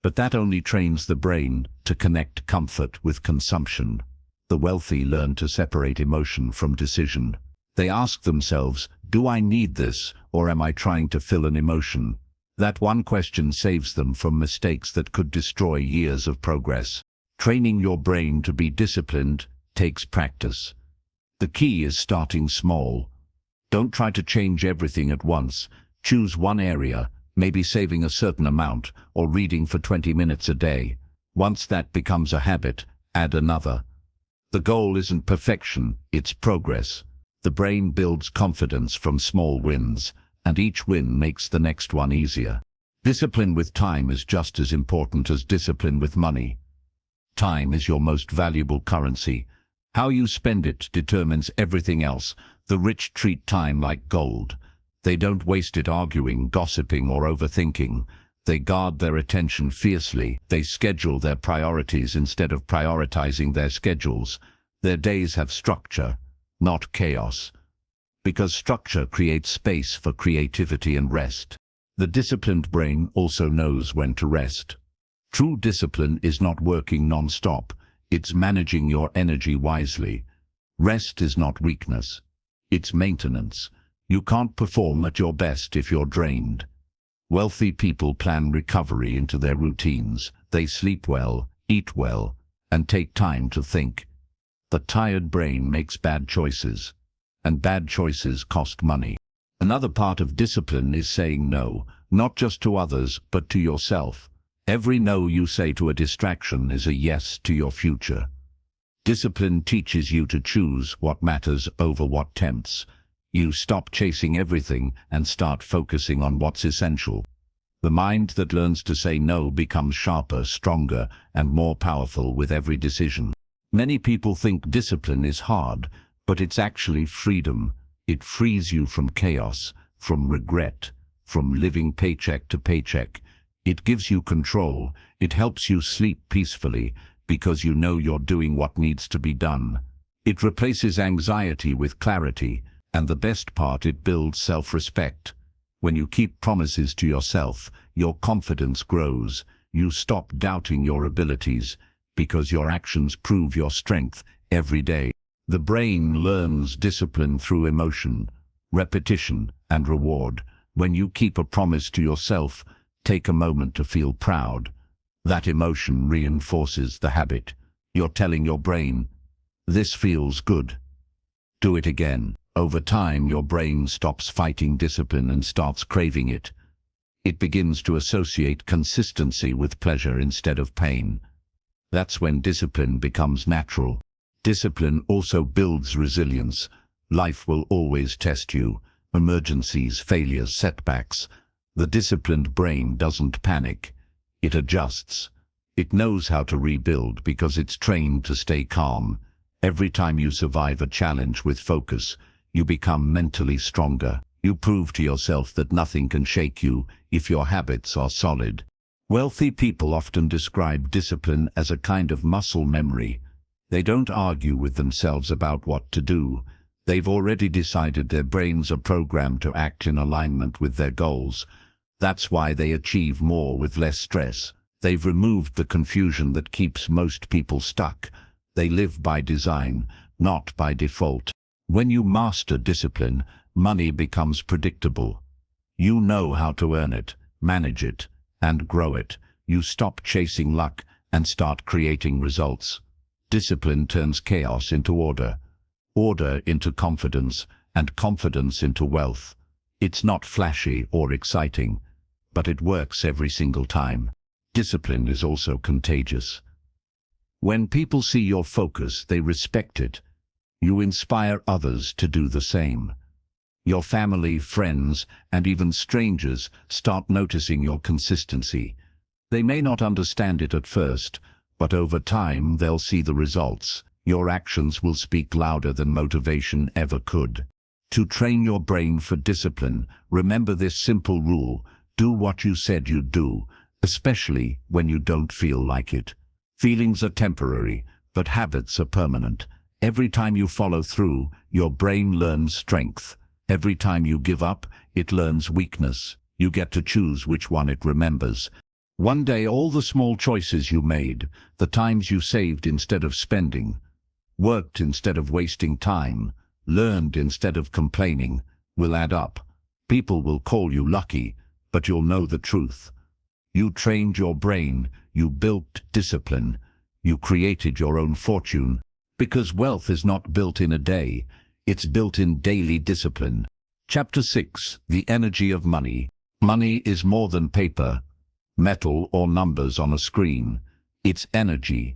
A: But that only trains the brain to connect comfort with consumption. The wealthy learn to separate emotion from decision. They ask themselves, do I need this, or am I trying to fill an emotion? That one question saves them from mistakes that could destroy years of progress. Training your brain to be disciplined takes practice. The key is starting small. Don't try to change everything at once. Choose one area, maybe saving a certain amount or reading for 20 minutes a day. Once that becomes a habit, add another. The goal isn't perfection, it's progress. The brain builds confidence from small wins, and each win makes the next one easier. Discipline with time is just as important as discipline with money. Time is your most valuable currency. How you spend it determines everything else. The rich treat time like gold. They don't waste it arguing, gossiping, or overthinking. They guard their attention fiercely. They schedule their priorities instead of prioritizing their schedules. Their days have structure, not chaos. Because structure creates space for creativity and rest. The disciplined brain also knows when to rest. True discipline is not working non-stop. It's managing your energy wisely. Rest is not weakness. It's maintenance. You can't perform at your best if you're drained. Wealthy people plan recovery into their routines. They sleep well, eat well, and take time to think. The tired brain makes bad choices, and bad choices cost money. Another part of discipline is saying no, not just to others, but to yourself. Every no you say to a distraction is a yes to your future. Discipline teaches you to choose what matters over what tempts. You stop chasing everything and start focusing on what's essential. The mind that learns to say no becomes sharper, stronger, and more powerful with every decision. Many people think discipline is hard, but it's actually freedom. It frees you from chaos, from regret, from living paycheck to paycheck. It gives you control. It helps you sleep peacefully because you know you're doing what needs to be done. It replaces anxiety with clarity, and the best part, it builds self-respect. When you keep promises to yourself, your confidence grows. You stop doubting your abilities because your actions prove your strength every day. The brain learns discipline through emotion, repetition, and reward. When you keep a promise to yourself, take a moment to feel proud. That emotion reinforces the habit. You're telling your brain, this feels good. Do it again. Over time, your brain stops fighting discipline and starts craving it. It begins to associate consistency with pleasure instead of pain. That's when discipline becomes natural. Discipline also builds resilience. Life will always test you. Emergencies, failures, setbacks. The disciplined brain doesn't panic. It adjusts. It knows how to rebuild because it's trained to stay calm. Every time you survive a challenge with focus, you become mentally stronger. You prove to yourself that nothing can shake you if your habits are solid. Wealthy people often describe discipline as a kind of muscle memory. They don't argue with themselves about what to do. They've already decided. Their brains are programmed to act in alignment with their goals. That's why they achieve more with less stress. They've removed the confusion that keeps most people stuck. They live by design, not by default. When you master discipline, money becomes predictable. You know how to earn it, manage it, and grow it. You stop chasing luck and start creating results. Discipline turns chaos into order, order into confidence, and confidence into wealth. It's not flashy or exciting, but it works every single time. Discipline is also contagious. When people see your focus, they respect it. You inspire others to do the same. Your family, friends, and even strangers start noticing your consistency. They may not understand it at first, but over time they'll see the results. Your actions will speak louder than motivation ever could. To train your brain for discipline, remember this simple rule: do what you said you'd do, especially when you don't feel like it. Feelings are temporary, but habits are permanent. Every time you follow through, your brain learns strength. Every time you give up, it learns weakness. You get to choose which one it remembers. One day all the small choices you made, the times you saved instead of spending, worked instead of wasting time, learned instead of complaining, will add up. People will call you lucky, but you'll know the truth. You trained your brain, you built discipline, you created your own fortune. Because wealth is not built in a day, it's built in daily discipline. Chapter 6. The Energy of Money. Money is more than paper, metal or numbers on a screen. It's energy.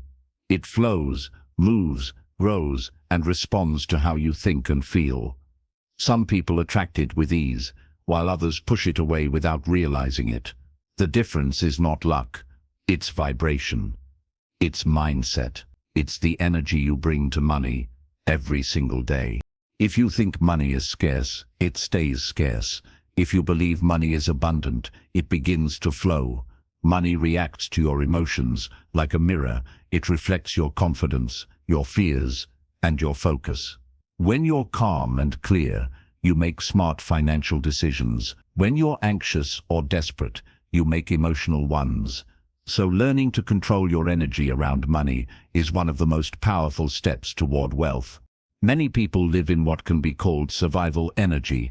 A: It flows, moves, grows, and responds to how you think and feel. Some people attract it with ease, while others push it away without realizing it. The difference is not luck, it's vibration. It's mindset. It's the energy you bring to money every single day. If you think money is scarce, it stays scarce. If you believe money is abundant, it begins to flow. Money reacts to your emotions like a mirror. It reflects your confidence, your fears, and your focus. When you're calm and clear, you make smart financial decisions. When you're anxious or desperate, you make emotional ones. So learning to control your energy around money is one of the most powerful steps toward wealth. Many people live in what can be called survival energy.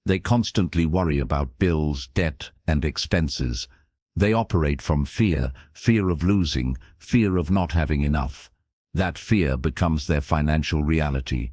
A: They constantly worry about bills, debt, and expenses. They operate from fear of losing, fear of not having enough. That fear becomes their financial reality.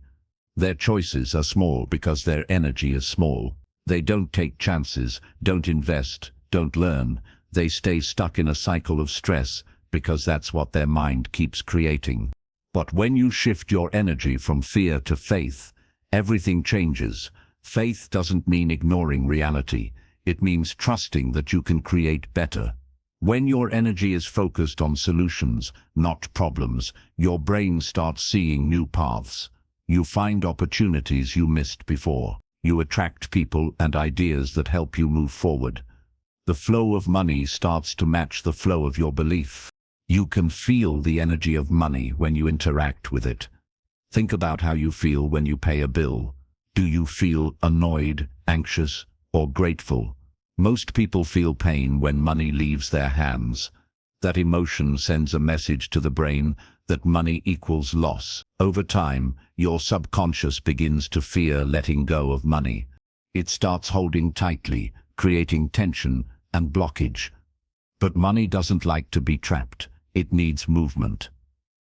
A: Their choices are small because their energy is small. They don't take chances, don't invest, don't learn. They stay stuck in a cycle of stress because that's what their mind keeps creating. But when you shift your energy from fear to faith, everything changes. Faith doesn't mean ignoring reality. It means trusting that you can create better. When your energy is focused on solutions, not problems, your brain starts seeing new paths. You find opportunities you missed before. You attract people and ideas that help you move forward. The flow of money starts to match the flow of your belief. You can feel the energy of money when you interact with it. Think about how you feel when you pay a bill. Do you feel annoyed, anxious, or grateful? Most people feel pain when money leaves their hands. That emotion sends a message to the brain that money equals loss. Over time, your subconscious begins to fear letting go of money. It starts holding tightly, creating tension and blockage. But money doesn't like to be trapped. It needs movement.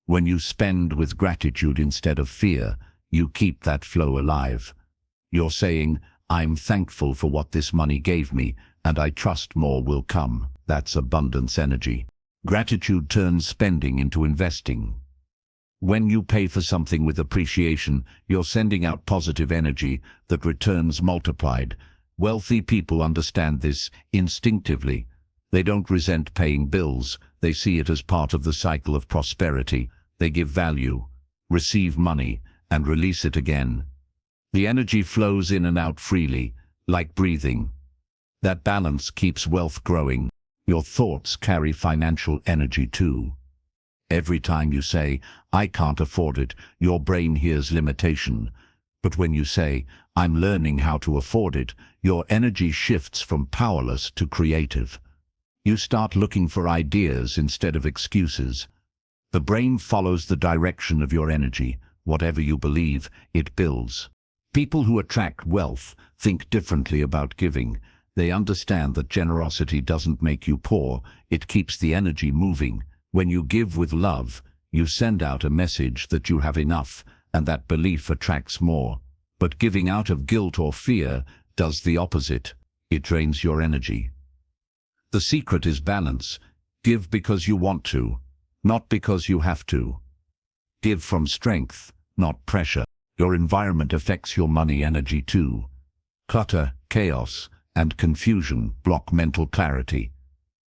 A: When you spend with gratitude instead of fear, you keep that flow alive. You're saying, I'm thankful for what this money gave me, and I trust more will come. That's abundance energy. Gratitude turns spending into investing. When you pay for something with appreciation, you're sending out positive energy that returns multiplied. Wealthy people understand this instinctively. They don't resent paying bills. They see it as part of the cycle of prosperity. They give value, receive money, and release it again. The energy flows in and out freely, like breathing. That balance keeps wealth growing. Your thoughts carry financial energy too. Every time you say, I can't afford it, your brain hears limitation. But when you say, I'm learning how to afford it, your energy shifts from powerless to creative. You start looking for ideas instead of excuses. The brain follows the direction of your energy. Whatever you believe, it builds. People who attract wealth think differently about giving. They understand that generosity doesn't make you poor, it keeps the energy moving. When you give with love, you send out a message that you have enough, and that belief attracts more. But giving out of guilt or fear does the opposite. It drains your energy. The secret is balance. Give because you want to, not because you have to. Give from strength, not pressure. Your environment affects your money energy too. Clutter, chaos, and confusion block mental clarity.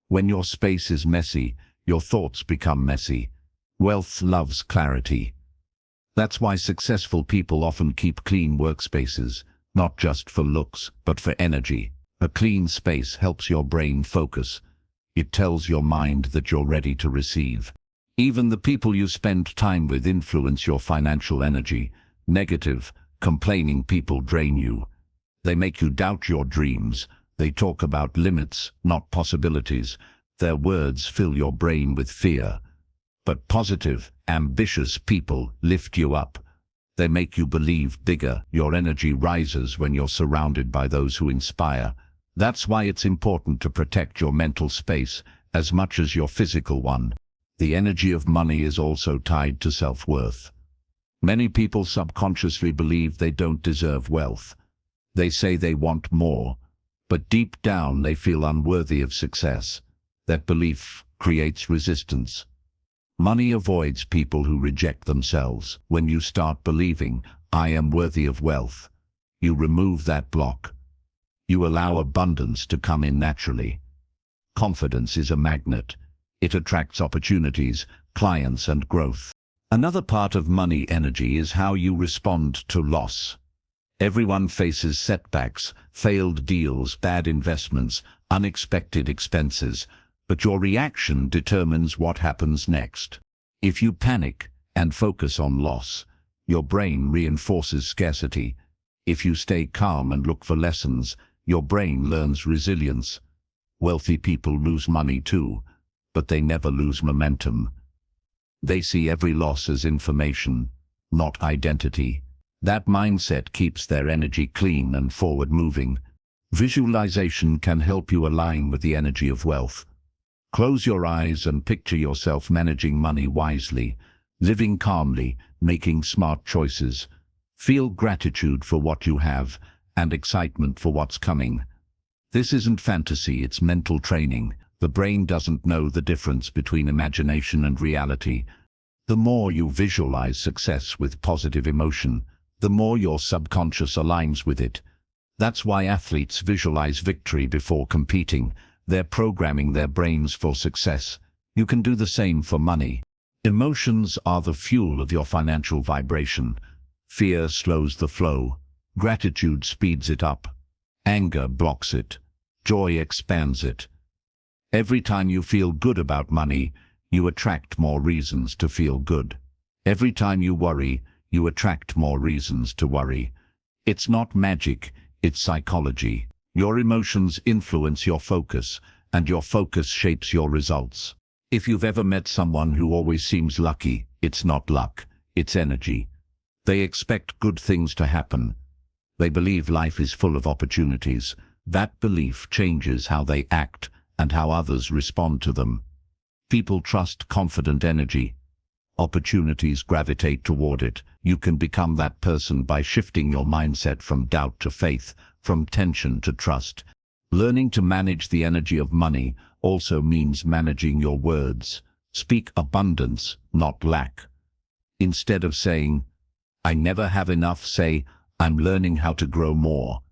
A: When your space is messy, your thoughts become messy. Wealth loves clarity. That's why successful people often keep clean workspaces, not just for looks, but for energy. A clean space helps your brain focus. It tells your mind that you're ready to receive. Even the people you spend time with influence your financial energy. Negative, complaining people drain you. They make you doubt your dreams. They talk about limits, not possibilities. Their words fill your brain with fear. But positive, ambitious people lift you up. They make you believe bigger. Your energy rises when you're surrounded by those who inspire. That's why it's important to protect your mental space as much as your physical one. The energy of money is also tied to self-worth. Many people subconsciously believe they don't deserve wealth. They say they want more, but deep down they feel unworthy of success. That belief creates resistance. Money avoids people who reject themselves. When you start believing, I am worthy of wealth, you remove that block. You allow abundance to come in naturally. Confidence is a magnet. It attracts opportunities, clients, and growth. Another part of money energy is how you respond to loss. Everyone faces setbacks, failed deals, bad investments, unexpected expenses, but your reaction determines what happens next. If you panic and focus on loss, your brain reinforces scarcity. If you stay calm and look for lessons, your brain learns resilience. Wealthy people lose money too, but they never lose momentum. They see every loss as information, not identity. That mindset keeps their energy clean and forward-moving. Visualization can help you align with the energy of wealth. Close your eyes and picture yourself managing money wisely, living calmly, making smart choices. Feel gratitude for what you have and excitement for what's coming. This isn't fantasy, it's mental training. The brain doesn't know the difference between imagination and reality. The more you visualize success with positive emotion, the more your subconscious aligns with it. That's why athletes visualize victory before competing. They're programming their brains for success. You can do the same for money. Emotions are the fuel of your financial vibration. Fear slows the flow. Gratitude speeds it up. Anger blocks it. Joy expands it. Every time you feel good about money, you attract more reasons to feel good. Every time you worry, you attract more reasons to worry. It's not magic, it's psychology. Your emotions influence your focus, and your focus shapes your results. If you've ever met someone who always seems lucky, it's not luck, it's energy. They expect good things to happen. They believe life is full of opportunities. That belief changes how they act and how others respond to them. People trust confident energy. Opportunities gravitate toward it. You can become that person by shifting your mindset from doubt to faith, from tension to trust. Learning to manage the energy of money also means managing your words. Speak abundance, not lack. Instead of saying, I never have enough, say, I'm learning how to grow more.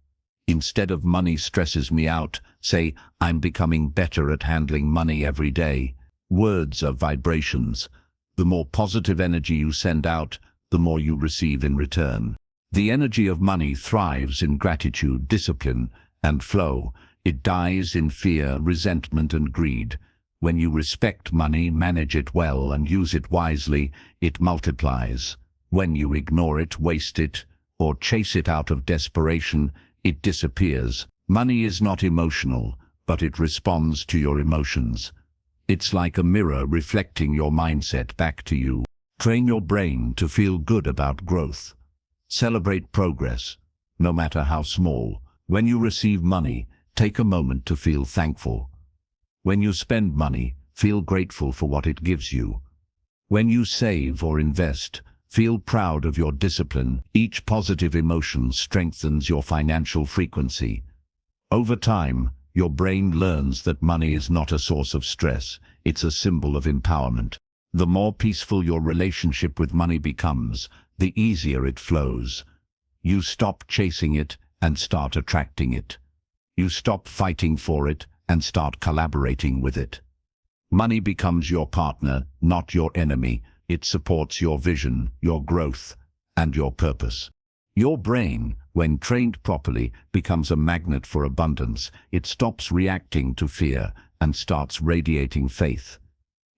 A: Instead of money stresses me out, say, I'm becoming better at handling money every day. Words are vibrations. The more positive energy you send out, the more you receive in return. The energy of money thrives in gratitude, discipline, and flow. It dies in fear, resentment, and greed. When you respect money, manage it well, and use it wisely, it multiplies. When you ignore it, waste it, or chase it out of desperation, it disappears. Money is not emotional, but it responds to your emotions. It's like a mirror reflecting your mindset back to you. Train your brain to feel good about growth. Celebrate progress, no matter how small. When you receive money, take a moment to feel thankful. When you spend money, feel grateful for what it gives you. When you save or invest, feel proud of your discipline. Each positive emotion strengthens your financial frequency. Over time, your brain learns that money is not a source of stress, it's a symbol of empowerment. The more peaceful your relationship with money becomes, the easier it flows. You stop chasing it and start attracting it. You stop fighting for it and start collaborating with it. Money becomes your partner, not your enemy. It supports your vision, your growth, and your purpose. Your brain, when trained properly, becomes a magnet for abundance. It stops reacting to fear and starts radiating faith.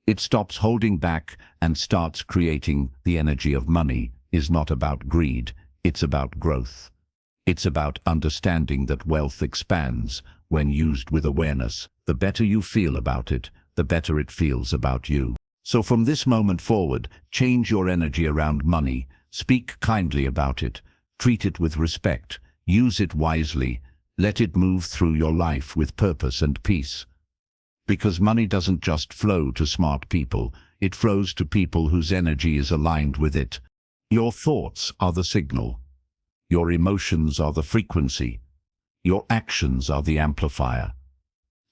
A: It stops holding back and starts creating. The energy of money is not about greed, it's about growth. It's about understanding that wealth expands when used with awareness. The better you feel about it, the better it feels about you. So from this moment forward, change your energy around money. Speak kindly about it. Treat it with respect. Use it wisely. Let it move through your life with purpose and peace. Because money doesn't just flow to smart people, it flows to people whose energy is aligned with it. Your thoughts are the signal. Your emotions are the frequency. Your actions are the amplifier.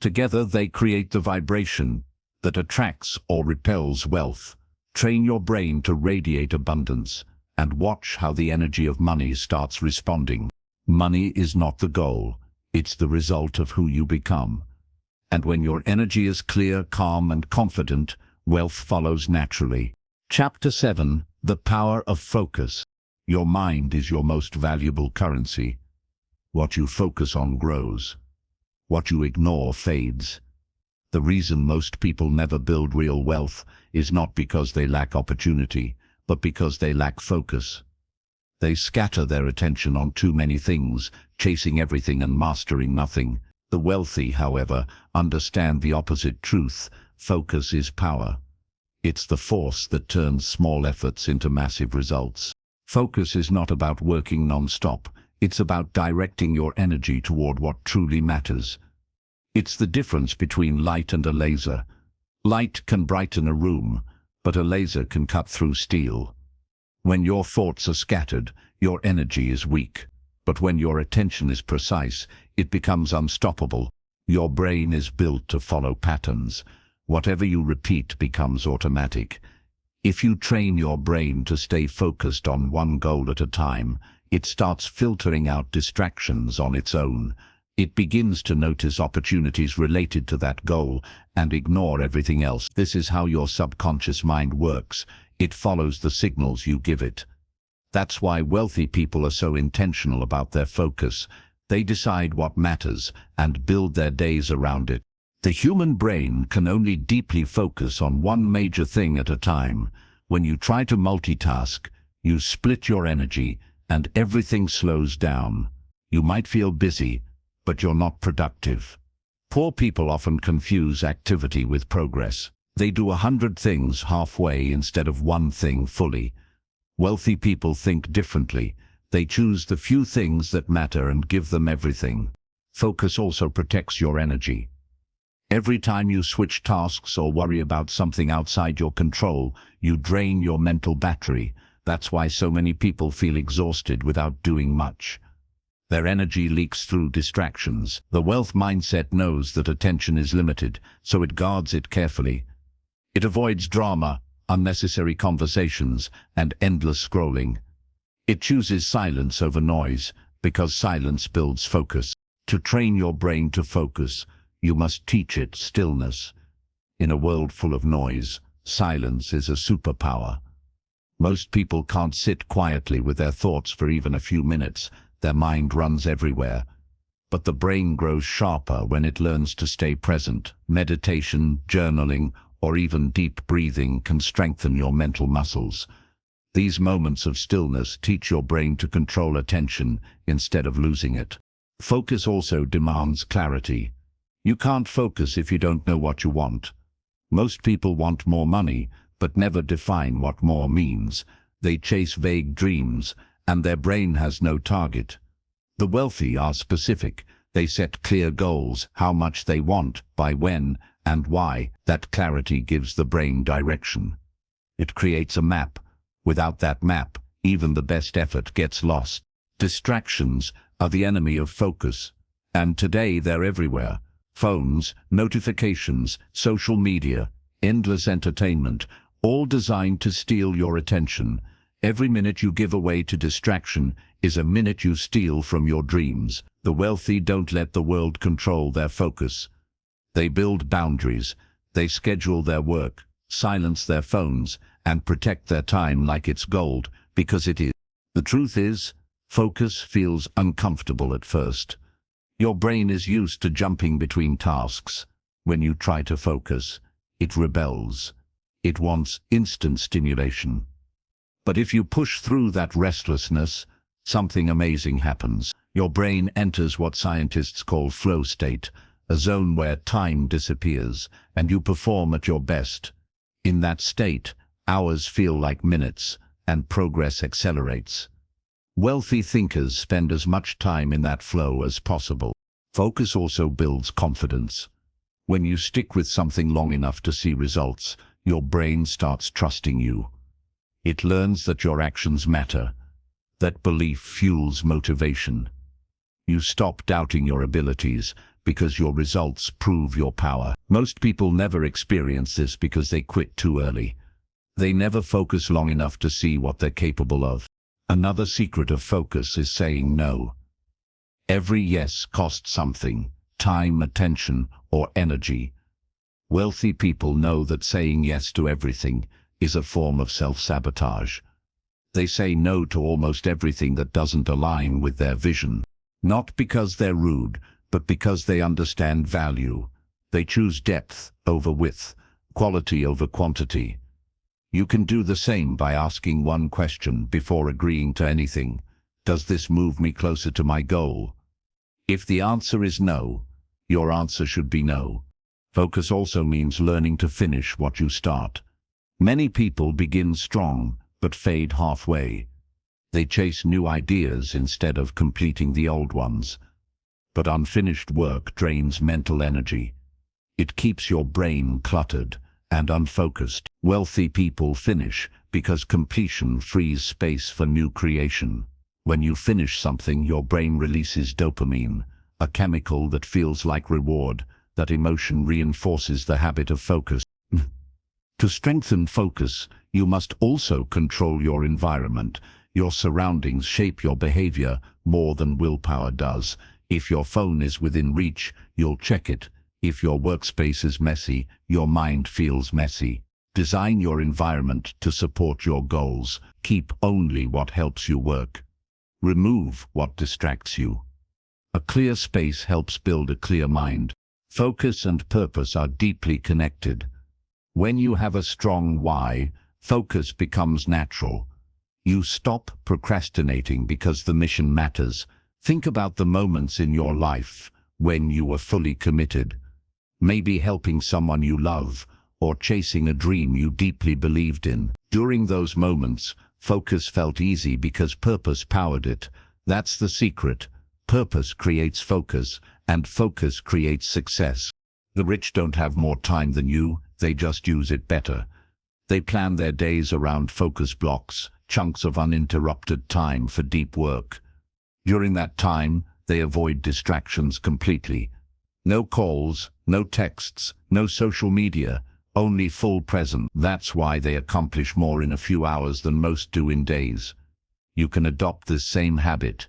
A: Together they create the vibration that attracts or repels wealth. Train your brain to radiate abundance and watch how the energy of money starts responding. Money is not the goal, it's the result of who you become. And when your energy is clear, calm, and confident, wealth follows naturally. Chapter 7: The Power of Focus. Your mind is your most valuable currency. What you focus on grows. What you ignore fades. The reason most people never build real wealth is not because they lack opportunity, but because they lack focus. They scatter their attention on too many things, chasing everything and mastering nothing. The wealthy, however, understand the opposite truth. Focus is power. It's the force that turns small efforts into massive results. Focus is not about working non-stop. It's about directing your energy toward what truly matters. It's the difference between light and a laser. Light can brighten a room, but a laser can cut through steel. When your thoughts are scattered, your energy is weak. But when your attention is precise, it becomes unstoppable. Your brain is built to follow patterns. Whatever you repeat becomes automatic. If you train your brain to stay focused on one goal at a time, it starts filtering out distractions on its own. It begins to notice opportunities related to that goal and ignore everything else. This is how your subconscious mind works. It follows the signals you give it. That's why wealthy people are so intentional about their focus. They decide what matters and build their days around it. The human brain can only deeply focus on one major thing at a time. When you try to multitask, you split your energy and everything slows down. You might feel busy, but you're not productive. Poor people often confuse activity with progress. They do 100 things halfway instead of one thing fully. Wealthy people think differently. They choose the few things that matter and give them everything. Focus also protects your energy. Every time you switch tasks or worry about something outside your control, you drain your mental battery. That's why so many people feel exhausted without doing much. Their energy leaks through distractions. The wealth mindset knows that attention is limited, so it guards it carefully. It avoids drama, unnecessary conversations, and endless scrolling. It chooses silence over noise, because silence builds focus. To train your brain to focus, you must teach it stillness. In a world full of noise, silence is a superpower. Most people can't sit quietly with their thoughts for even a few minutes. Their mind runs everywhere. But the brain grows sharper when it learns to stay present. Meditation, journaling, or even deep breathing can strengthen your mental muscles. These moments of stillness teach your brain to control attention instead of losing it. Focus also demands clarity. You can't focus if you don't know what you want. Most people want more money, but never define what more means. They chase vague dreams, and their brain has no target. The wealthy are specific. They set clear goals, how much they want, by when, and why. That clarity gives the brain direction. It creates a map. Without that map, even the best effort gets lost. Distractions are the enemy of focus, and today they're everywhere. Phones, notifications, social media, endless entertainment, all designed to steal your attention. Every minute you give away to distraction is a minute you steal from your dreams. The wealthy don't let the world control their focus. They build boundaries. They schedule their work, silence their phones, and protect their time like it's gold, because it is. The truth is, focus feels uncomfortable at first. Your brain is used to jumping between tasks. When you try to focus, it rebels. It wants instant stimulation. But if you push through that restlessness, something amazing happens. Your brain enters what scientists call flow state, a zone where time disappears, and you perform at your best. In that state, hours feel like minutes, and progress accelerates. Wealthy thinkers spend as much time in that flow as possible. Focus also builds confidence. When you stick with something long enough to see results, your brain starts trusting you. It learns that your actions matter. That belief fuels motivation. You stop doubting your abilities because your results prove your power. Most people never experience this because they quit too early. They never focus long enough to see what they're capable of. Another secret of focus is saying no. Every yes costs something: time, attention, or energy. Wealthy people know that saying yes to everything is a form of self-sabotage. They say no to almost everything that doesn't align with their vision. Not because they're rude, but because they understand value. They choose depth over width, quality over quantity. You can do the same by asking one question before agreeing to anything. Does this move me closer to my goal? If the answer is no, your answer should be no. Focus also means learning to finish what you start. Many people begin strong, but fade halfway. They chase new ideas instead of completing the old ones. But unfinished work drains mental energy. It keeps your brain cluttered and unfocused. Wealthy people finish because completion frees space for new creation. When you finish something, your brain releases dopamine, a chemical that feels like reward. That emotion reinforces the habit of focus. To strengthen focus, you must also control your environment. Your surroundings shape your behavior more than willpower does. If your phone is within reach, you'll check it. If your workspace is messy, your mind feels messy. Design your environment to support your goals. Keep only what helps you work. Remove what distracts you. A clear space helps build a clear mind. Focus and purpose are deeply connected. When you have a strong why, focus becomes natural. You stop procrastinating because the mission matters. Think about the moments in your life when you were fully committed. Maybe helping someone you love or chasing a dream you deeply believed in. During those moments, focus felt easy because purpose powered it. That's the secret. Purpose creates focus, and focus creates success. The rich don't have more time than you, they just use it better. They plan their days around focus blocks, chunks of uninterrupted time for deep work. During that time, they avoid distractions completely. No calls, no texts, no social media, only full presence. That's why they accomplish more in a few hours than most do in days. You can adopt this same habit.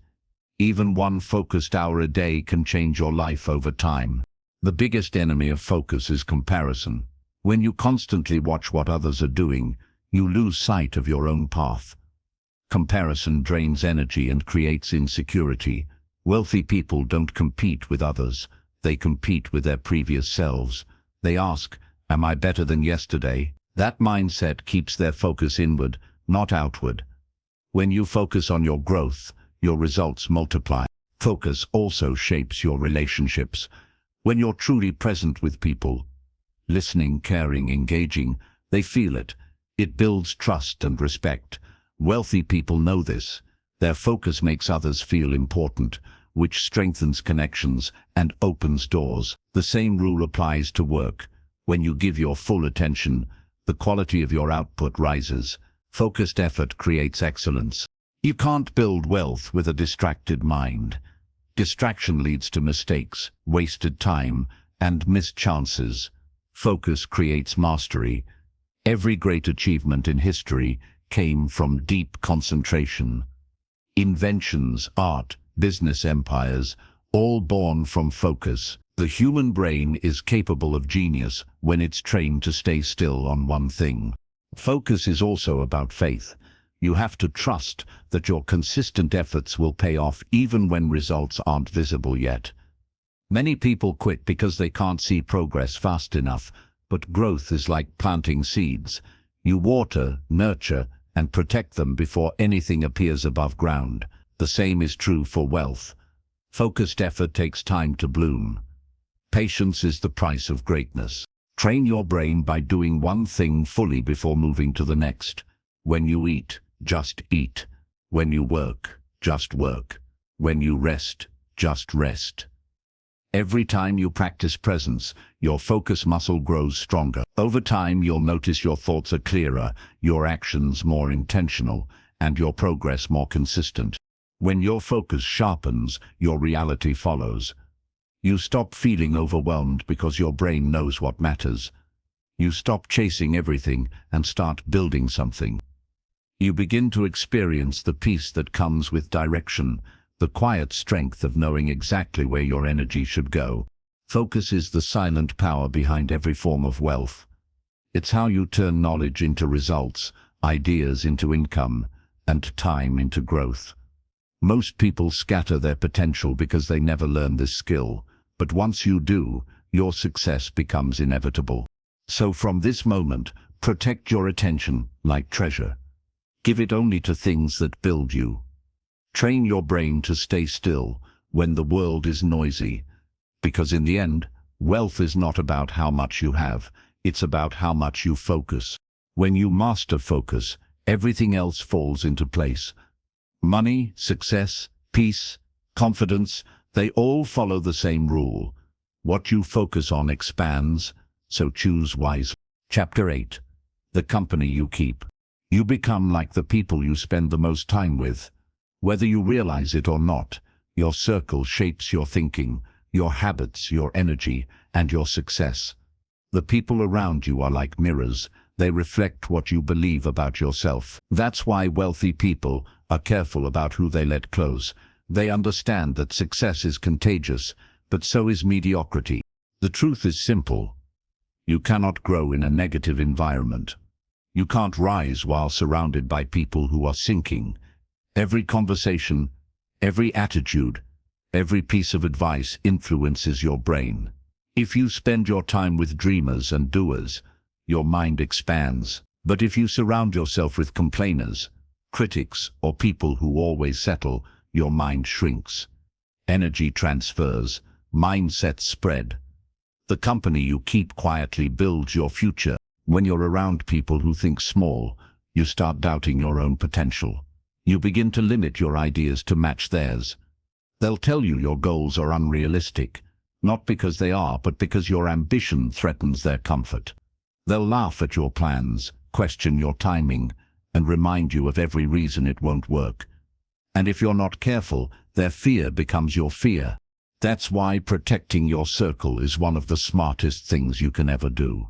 A: Even one focused hour a day can change your life over time. The biggest enemy of focus is comparison. When you constantly watch what others are doing, you lose sight of your own path. Comparison drains energy and creates insecurity. Wealthy people don't compete with others. They compete with their previous selves. They ask, "Am I better than yesterday?" That mindset keeps their focus inward, not outward. When you focus on your growth, your results multiply. Focus also shapes your relationships. When you're truly present with people, listening, caring, engaging, they feel it. It builds trust and respect. Wealthy people know this. Their focus makes others feel important, which strengthens connections and opens doors. The same rule applies to work. When you give your full attention, the quality of your output rises. Focused effort creates excellence. You can't build wealth with a distracted mind. Distraction leads to mistakes, wasted time, and missed chances. Focus creates mastery. Every great achievement in history came from deep concentration. Inventions, art, business empires, all born from focus. The human brain is capable of genius when it's trained to stay still on one thing. Focus is also about faith. You have to trust that your consistent efforts will pay off even when results aren't visible yet. Many people quit because they can't see progress fast enough, But growth is like planting seeds. You water, nurture, and protect them before anything appears above ground. The same is true for wealth. Focused effort takes time to bloom. Patience is the price of greatness. Train your brain by doing one thing fully before moving to the next. When you eat, just eat. When you work, just work. When you rest, just rest. Every time you practice presence, your focus muscle grows stronger. Over time, you'll notice your thoughts are clearer, your actions more intentional, and your progress more consistent. When your focus sharpens, your reality follows. You stop feeling overwhelmed because your brain knows what matters. You stop chasing everything and start building something. You begin to experience the peace that comes with direction, the quiet strength of knowing exactly where your energy should go. Focus is the silent power behind every form of wealth. It's how you turn knowledge into results, ideas into income, and time into growth. Most people scatter their potential because they never learn this skill, but once you do, your success becomes inevitable. So from this moment, protect your attention like treasure. Give it only to things that build you. Train your brain to stay still when the world is noisy, because in the end, wealth is not about how much you have, it's about how much you focus. When you master focus, everything else falls into place. Money, success, peace, confidence, they all follow the same rule. What you focus on expands, so choose wisely. Chapter 8. The company you keep. You become like the people you spend the most time with. Whether you realize it or not, your circle shapes your thinking, your habits, your energy, and your success. The people around you are like mirrors. They reflect what you believe about yourself. That's why wealthy people are careful about who they let close. They understand that success is contagious, but so is mediocrity. The truth is simple. You cannot grow in a negative environment. You can't rise while surrounded by people who are sinking. Every conversation, every attitude, every piece of advice influences your brain. If you spend your time with dreamers and doers, your mind expands. But if you surround yourself with complainers, critics, or people who always settle, your mind shrinks. Energy transfers, mindsets spread. The company you keep quietly builds your future. When you're around people who think small, you start doubting your own potential. You begin to limit your ideas to match theirs. They'll tell you your goals are unrealistic, not because they are, but because your ambition threatens their comfort. They'll laugh at your plans, question your timing, and remind you of every reason it won't work. And if you're not careful, their fear becomes your fear. That's why protecting your circle is one of the smartest things you can ever do.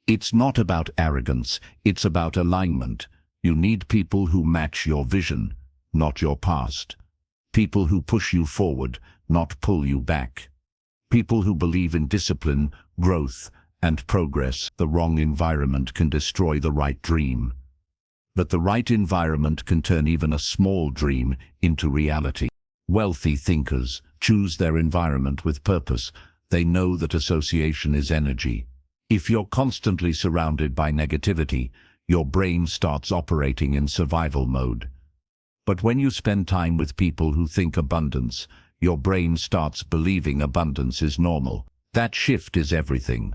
A: It's not about arrogance, it's about alignment. You need people who match your vision, not your past. People who push you forward, not pull you back. People who believe in discipline, growth, and progress. The wrong environment can destroy the right dream. But the right environment can turn even a small dream into reality. Wealthy thinkers choose their environment with purpose. They know that association is energy. If you're constantly surrounded by negativity, your brain starts operating in survival mode. But when you spend time with people who think abundance, your brain starts believing abundance is normal. That shift is everything.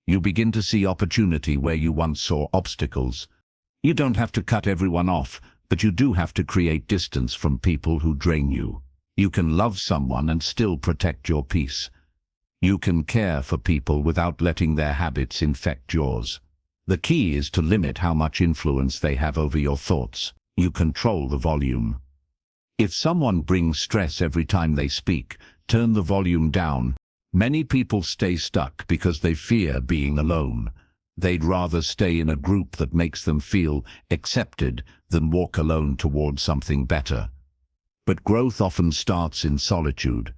A: You begin to see opportunity where you once saw obstacles. You don't have to cut everyone off, but you do have to create distance from people who drain you. You can love someone and still protect your peace. You can care for people without letting their habits infect yours. The key is to limit how much influence they have over your thoughts. You control the volume. If someone brings stress every time they speak, turn the volume down. Many people stay stuck because they fear being alone. They'd rather stay in a group that makes them feel accepted than walk alone towards something better. But growth often starts in solitude.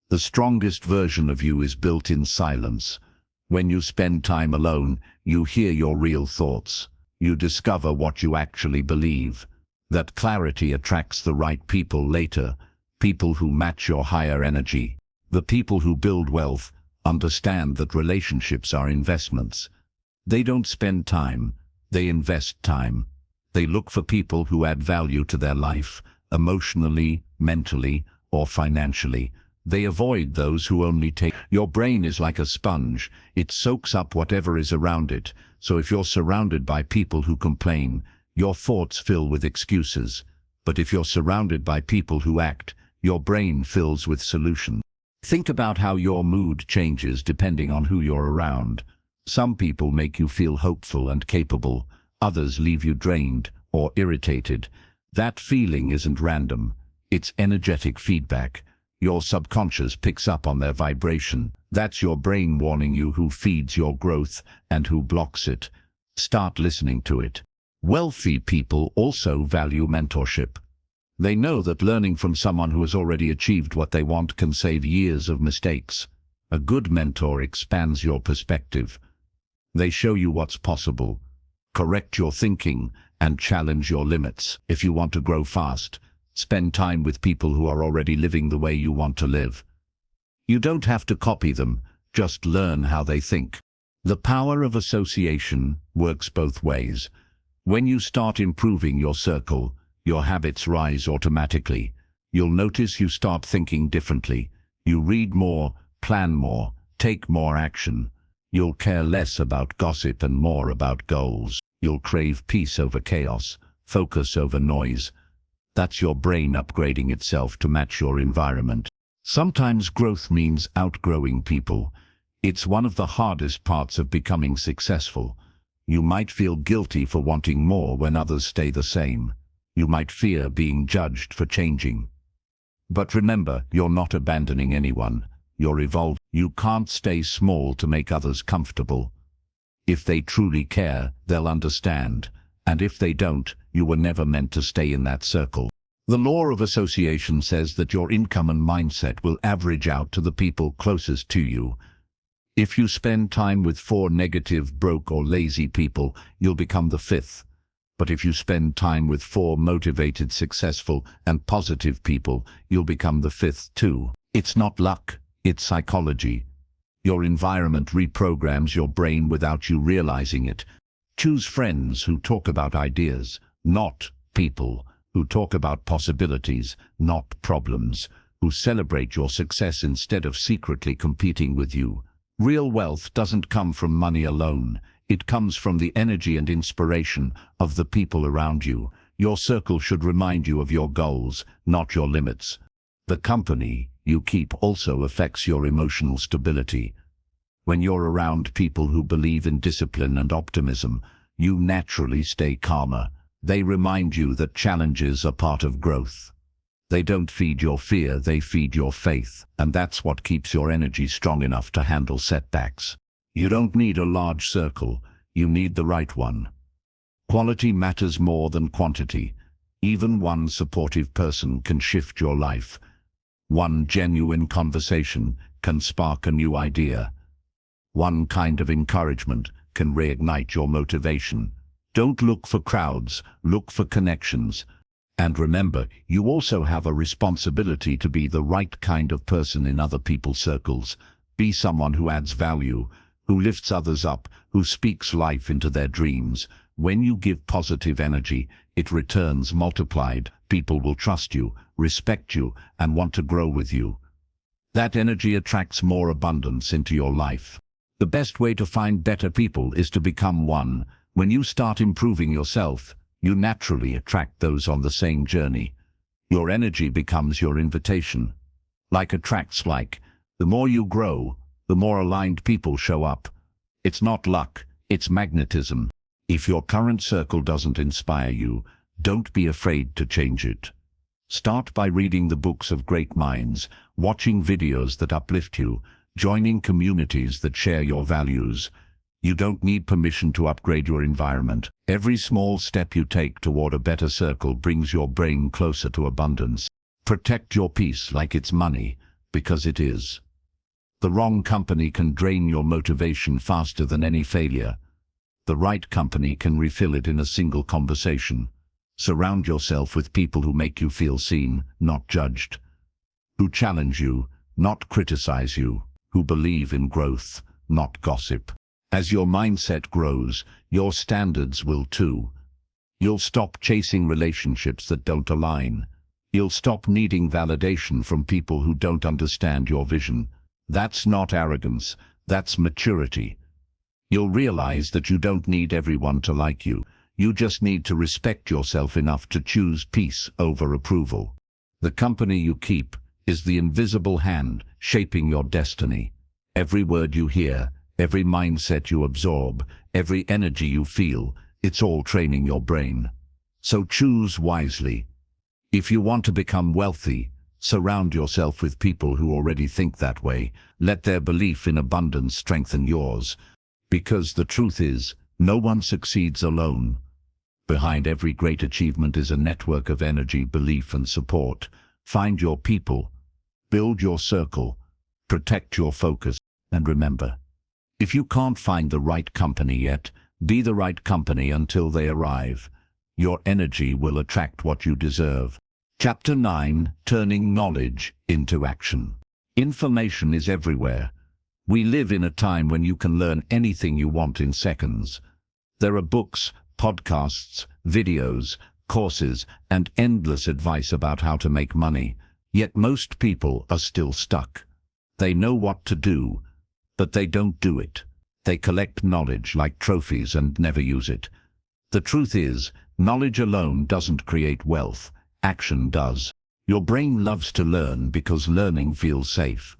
A: The strongest version of you is built in silence. When you spend time alone, you hear your real thoughts. You discover what you actually believe. That clarity attracts the right people later, people who match your higher energy. The people who build wealth Understand that relationships are investments. They don't spend time, they invest time. They look for people who add value to their life, emotionally, mentally, or financially. They avoid those who only take. Your brain is like a sponge. It soaks up whatever is around it. So if you're surrounded by people who complain, your thoughts fill with excuses. But if you're surrounded by people who act, your brain fills with solutions. Think about how your mood changes depending on who you're around. Some people make you feel hopeful and capable. Others leave you drained or irritated. That feeling isn't random. It's energetic feedback. Your subconscious picks up on their vibration. That's your brain warning you who feeds your growth and who blocks it. Start listening to it. Wealthy people also value mentorship. They know that learning from someone who has already achieved what they want can save years of mistakes. A good mentor expands your perspective. They show you what's possible, correct your thinking, and challenge your limits. If you want to grow fast, spend time with people who are already living the way you want to live. You don't have to copy them, just learn how they think. The power of association works both ways. When you start improving your circle, your habits rise automatically. You'll notice you start thinking differently. You read more, plan more, take more action. You'll care less about gossip and more about goals. You'll crave peace over chaos, focus over noise. That's your brain upgrading itself to match your environment. Sometimes growth means outgrowing people. It's one of the hardest parts of becoming successful. You might feel guilty for wanting more when others stay the same. You might fear being judged for changing. But remember, you're not abandoning anyone. You're evolving. You can't stay small to make others comfortable. If they truly care, they'll understand. And if they don't, you were never meant to stay in that circle. The law of association says that your income and mindset will average out to the people closest to you. If you spend time with 4 negative, broke, or lazy people, you'll become the 5th. But if you spend time with 4 motivated, successful, and positive people, you'll become the 5th too. It's not luck, it's psychology. Your environment reprograms your brain without you realizing it. Choose friends who talk about ideas, not people, who talk about possibilities, not problems, who celebrate your success instead of secretly competing with you. Real wealth doesn't come from money alone. It comes from the energy and inspiration of the people around you. Your circle should remind you of your goals, not your limits. The company you keep also affects your emotional stability. When you're around people who believe in discipline and optimism, you naturally stay calmer. They remind you that challenges are part of growth. They don't feed your fear, they feed your faith, and that's what keeps your energy strong enough to handle setbacks. You don't need a large circle, you need the right one. Quality matters more than quantity. Even one supportive person can shift your life. One genuine conversation can spark a new idea. One kind of encouragement can reignite your motivation. Don't look for crowds, look for connections. And remember, you also have a responsibility to be the right kind of person in other people's circles. Be someone who adds value, who lifts others up, who speaks life into their dreams. When you give positive energy, it returns multiplied. People will trust you, respect you, and want to grow with you. That energy attracts more abundance into your life. The best way to find better people is to become one. When you start improving yourself, you naturally attract those on the same journey. Your energy becomes your invitation. Like attracts like. The more you grow, the more aligned people show up. It's not luck, it's magnetism. If your current circle doesn't inspire you, don't be afraid to change it. Start by reading the books of great minds, watching videos that uplift you, joining communities that share your values. You don't need permission to upgrade your environment. Every small step you take toward a better circle brings your brain closer to abundance. Protect your peace like it's money, because it is. The wrong company can drain your motivation faster than any failure. The right company can refill it in a single conversation. Surround yourself with people who make you feel seen, not judged. Who challenge you, not criticize you. who believe in growth, not gossip. As your mindset grows, your standards will too. You'll stop chasing relationships that don't align. You'll stop needing validation from people who don't understand your vision. That's not arrogance, that's maturity. You'll realize that you don't need everyone to like you. You just need to respect yourself enough to choose peace over approval. The company you keep is the invisible hand shaping your destiny. Every word you hear, every mindset you absorb, every energy you feel, it's all training your brain. So choose wisely. If you want to become wealthy, surround yourself with people who already think that way. Let their belief in abundance strengthen yours. Because the truth is, no one succeeds alone. Behind every great achievement is a network of energy, belief, and support. Find your people, build your circle, protect your focus, and remember, if you can't find the right company yet, be the right company until they arrive. Your energy will attract what you deserve. Chapter 9: Turning Knowledge into Action. Information is everywhere. We live in a time when you can learn anything you want in seconds. There are books, podcasts, videos, courses, and endless advice about how to make money. Yet most people are still stuck. They know what to do, but they don't do it. They collect knowledge like trophies and never use it. The truth is, knowledge alone doesn't create wealth. Action does. Your brain loves to learn because learning feels safe.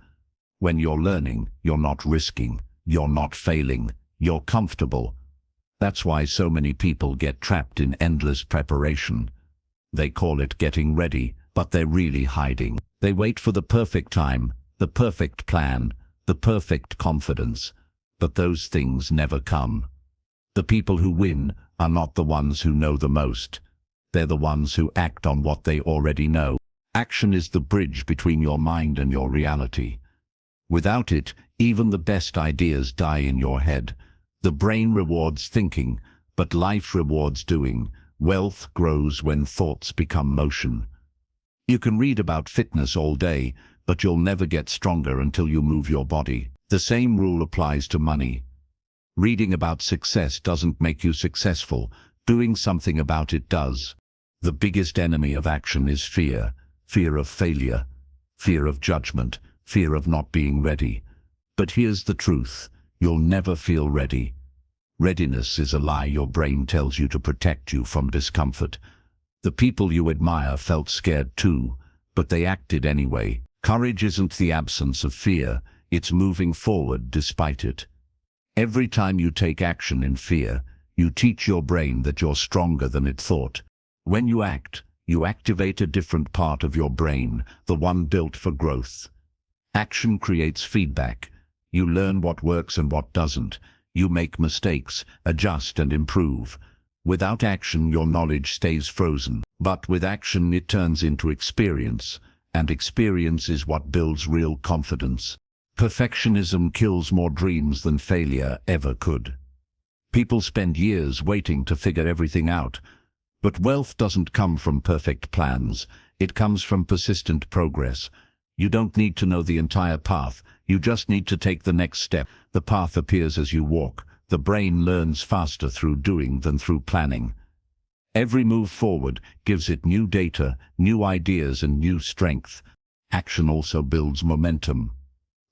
A: When you're learning, you're not risking, you're not failing, you're comfortable. That's why so many people get trapped in endless preparation. They call it getting ready, but they're really hiding. They wait for the perfect time, the perfect plan, the perfect confidence. But those things never come. The people who win are not the ones who know the most. They're the ones who act on what they already know. Action is the bridge between your mind and your reality. Without it, even the best ideas die in your head. The brain rewards thinking, but life rewards doing. Wealth grows when thoughts become motion. You can read about fitness all day, but you'll never get stronger until you move your body. The same rule applies to money. Reading about success doesn't make you successful. Doing something about it does. The biggest enemy of action is fear. Fear of failure. Fear of judgment. Fear of not being ready. But here's the truth. You'll never feel ready. Readiness is a lie your brain tells you to protect you from discomfort. The people you admire felt scared too, but they acted anyway. Courage isn't the absence of fear. It's moving forward despite it. Every time you take action in fear, you teach your brain that you're stronger than it thought. When you act, you activate a different part of your brain, the one built for growth. Action creates feedback. You learn what works and what doesn't. You make mistakes, adjust and improve. Without action, your knowledge stays frozen. But with action, it turns into experience. And experience is what builds real confidence. Perfectionism kills more dreams than failure ever could. People spend years waiting to figure everything out. But wealth doesn't come from perfect plans. It comes from persistent progress. You don't need to know the entire path. You just need to take the next step. The path appears as you walk. The brain learns faster through doing than through planning. Every move forward gives it new data, new ideas, and new strength. Action also builds momentum.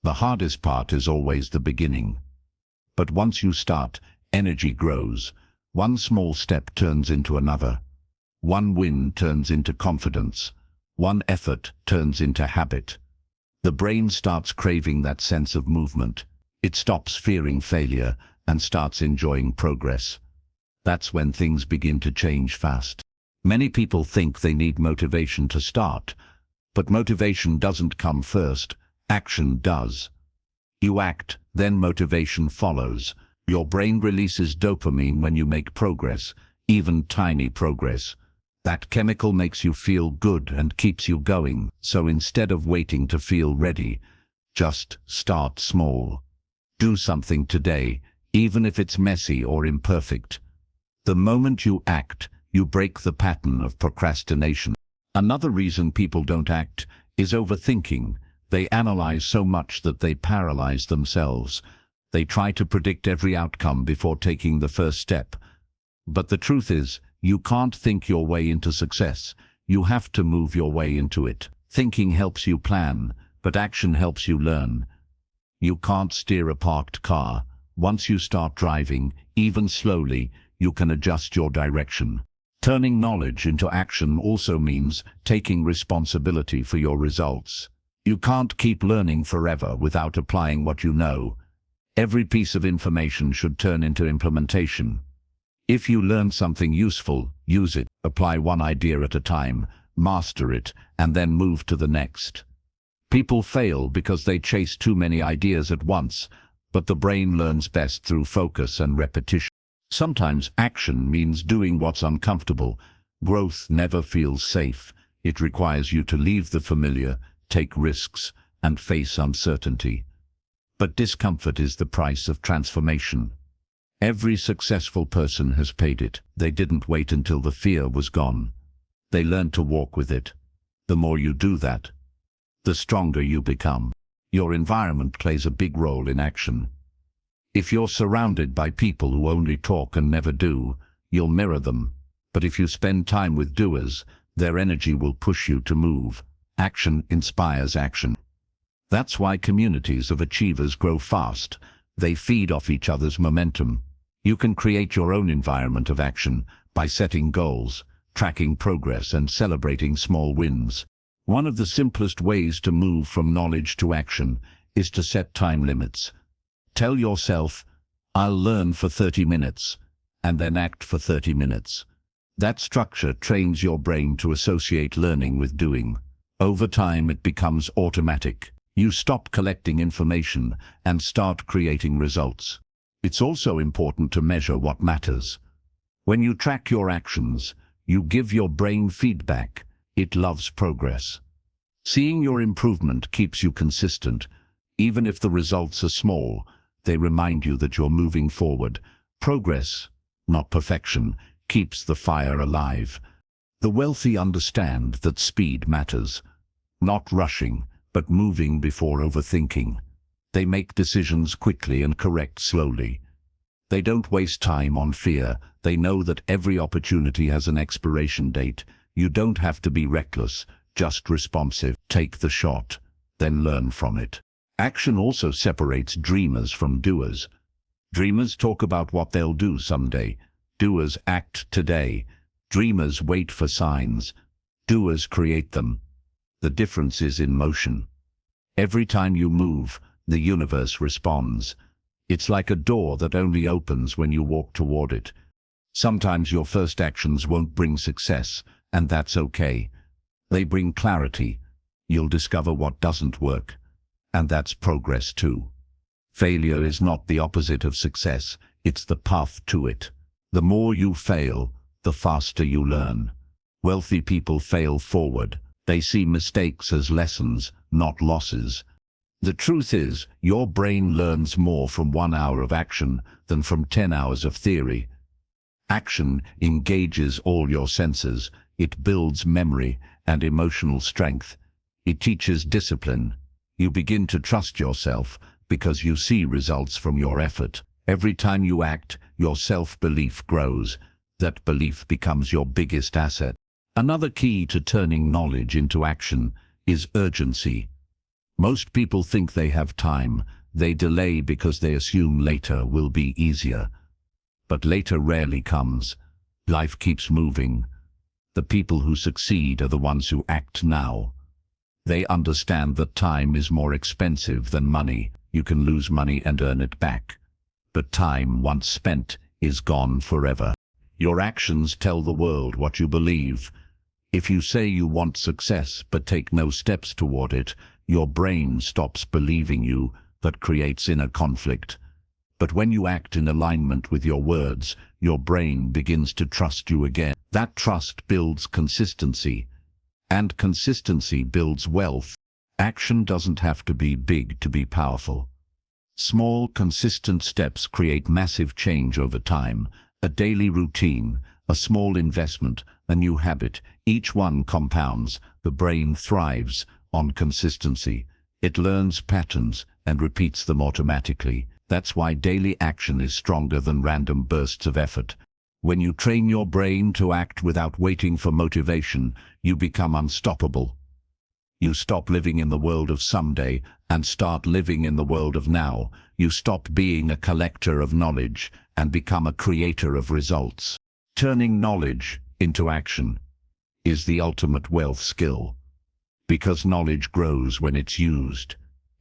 A: The hardest part is always the beginning. But once you start, energy grows. One small step turns into another. One win turns into confidence. One effort turns into habit. The brain starts craving that sense of movement. It stops fearing failure and starts enjoying progress. That's when things begin to change fast. Many people think they need motivation to start, but motivation doesn't come first. Action does. You act, then motivation follows. Your brain releases dopamine when you make progress, even tiny progress. That chemical makes you feel good and keeps you going. So instead of waiting to feel ready, just start small. Do something today, even if it's messy or imperfect. The moment you act, you break the pattern of procrastination. Another reason people don't act is overthinking. They analyze so much that they paralyze themselves. They try to predict every outcome before taking the first step. But the truth is, you can't think your way into success. You have to move your way into it. Thinking helps you plan, but action helps you learn. You can't steer a parked car. Once you start driving, even slowly, you can adjust your direction. Turning knowledge into action also means taking responsibility for your results. You can't keep learning forever without applying what you know. Every piece of information should turn into implementation. If you learn something useful, use it. Apply one idea at a time, master it, and then move to the next. People fail because they chase too many ideas at once, but the brain learns best through focus and repetition. Sometimes action means doing what's uncomfortable. Growth never feels safe. It requires you to leave the familiar, take risks, and face uncertainty. But discomfort is the price of transformation. Every successful person has paid it. They didn't wait until the fear was gone. They learned to walk with it. The more you do that, the stronger you become. Your environment plays a big role in action. If you're surrounded by people who only talk and never do, you'll mirror them. But if you spend time with doers, their energy will push you to move. Action inspires action. That's why communities of achievers grow fast. They feed off each other's momentum. You can create your own environment of action by setting goals, tracking progress, and celebrating small wins. One of the simplest ways to move from knowledge to action is to set time limits. Tell yourself, I'll learn for 30 minutes, and then act for 30 minutes. That structure trains your brain to associate learning with doing. Over time, it becomes automatic. You stop collecting information and start creating results. It's also important to measure what matters. When you track your actions, you give your brain feedback. It loves progress. Seeing your improvement keeps you consistent. Even if the results are small, they remind you that you're moving forward. Progress, not perfection, keeps the fire alive. The wealthy understand that speed matters. Not rushing, but moving before overthinking. They make decisions quickly and correct slowly. They don't waste time on fear. They know that every opportunity has an expiration date. You don't have to be reckless, just responsive. Take the shot, then learn from it. Action also separates dreamers from doers. Dreamers talk about what they'll do someday. Doers act today. Dreamers wait for signs. Doers create them. The difference is in motion. Every time you move, the universe responds. It's like a door that only opens when you walk toward it. Sometimes your first actions won't bring success, and that's okay. They bring clarity. You'll discover what doesn't work, and that's progress too. Failure is not the opposite of success, it's the path to it. The more you fail, the faster you learn. Wealthy people fail forward. They see mistakes as lessons, not losses. The truth is, your brain learns more from 1 hour of action than from 10 hours of theory. Action engages all your senses. It builds memory and emotional strength. It teaches discipline. You begin to trust yourself because you see results from your effort. Every time you act, your self-belief grows. That belief becomes your biggest asset. Another key to turning knowledge into action is urgency. Most people think they have time. They delay because they assume later will be easier. But later rarely comes. Life keeps moving. The people who succeed are the ones who act now. They understand that time is more expensive than money. You can lose money and earn it back. But time once spent is gone forever. Your actions tell the world what you believe. If you say you want success but take no steps toward it, your brain stops believing you. That creates inner conflict. But when you act in alignment with your words, your brain begins to trust you again. That trust builds consistency, and consistency builds wealth. Action doesn't have to be big to be powerful. Small, consistent steps create massive change over time. A daily routine, a small investment, a new habit, each one compounds. The brain thrives on consistency. It learns patterns and repeats them automatically. That's why daily action is stronger than random bursts of effort. When you train your brain to act without waiting for motivation, you become unstoppable. You stop living in the world of someday and start living in the world of now. You stop being a collector of knowledge and become a creator of results. Turning knowledge into action is the ultimate wealth skill, because knowledge grows when it's used.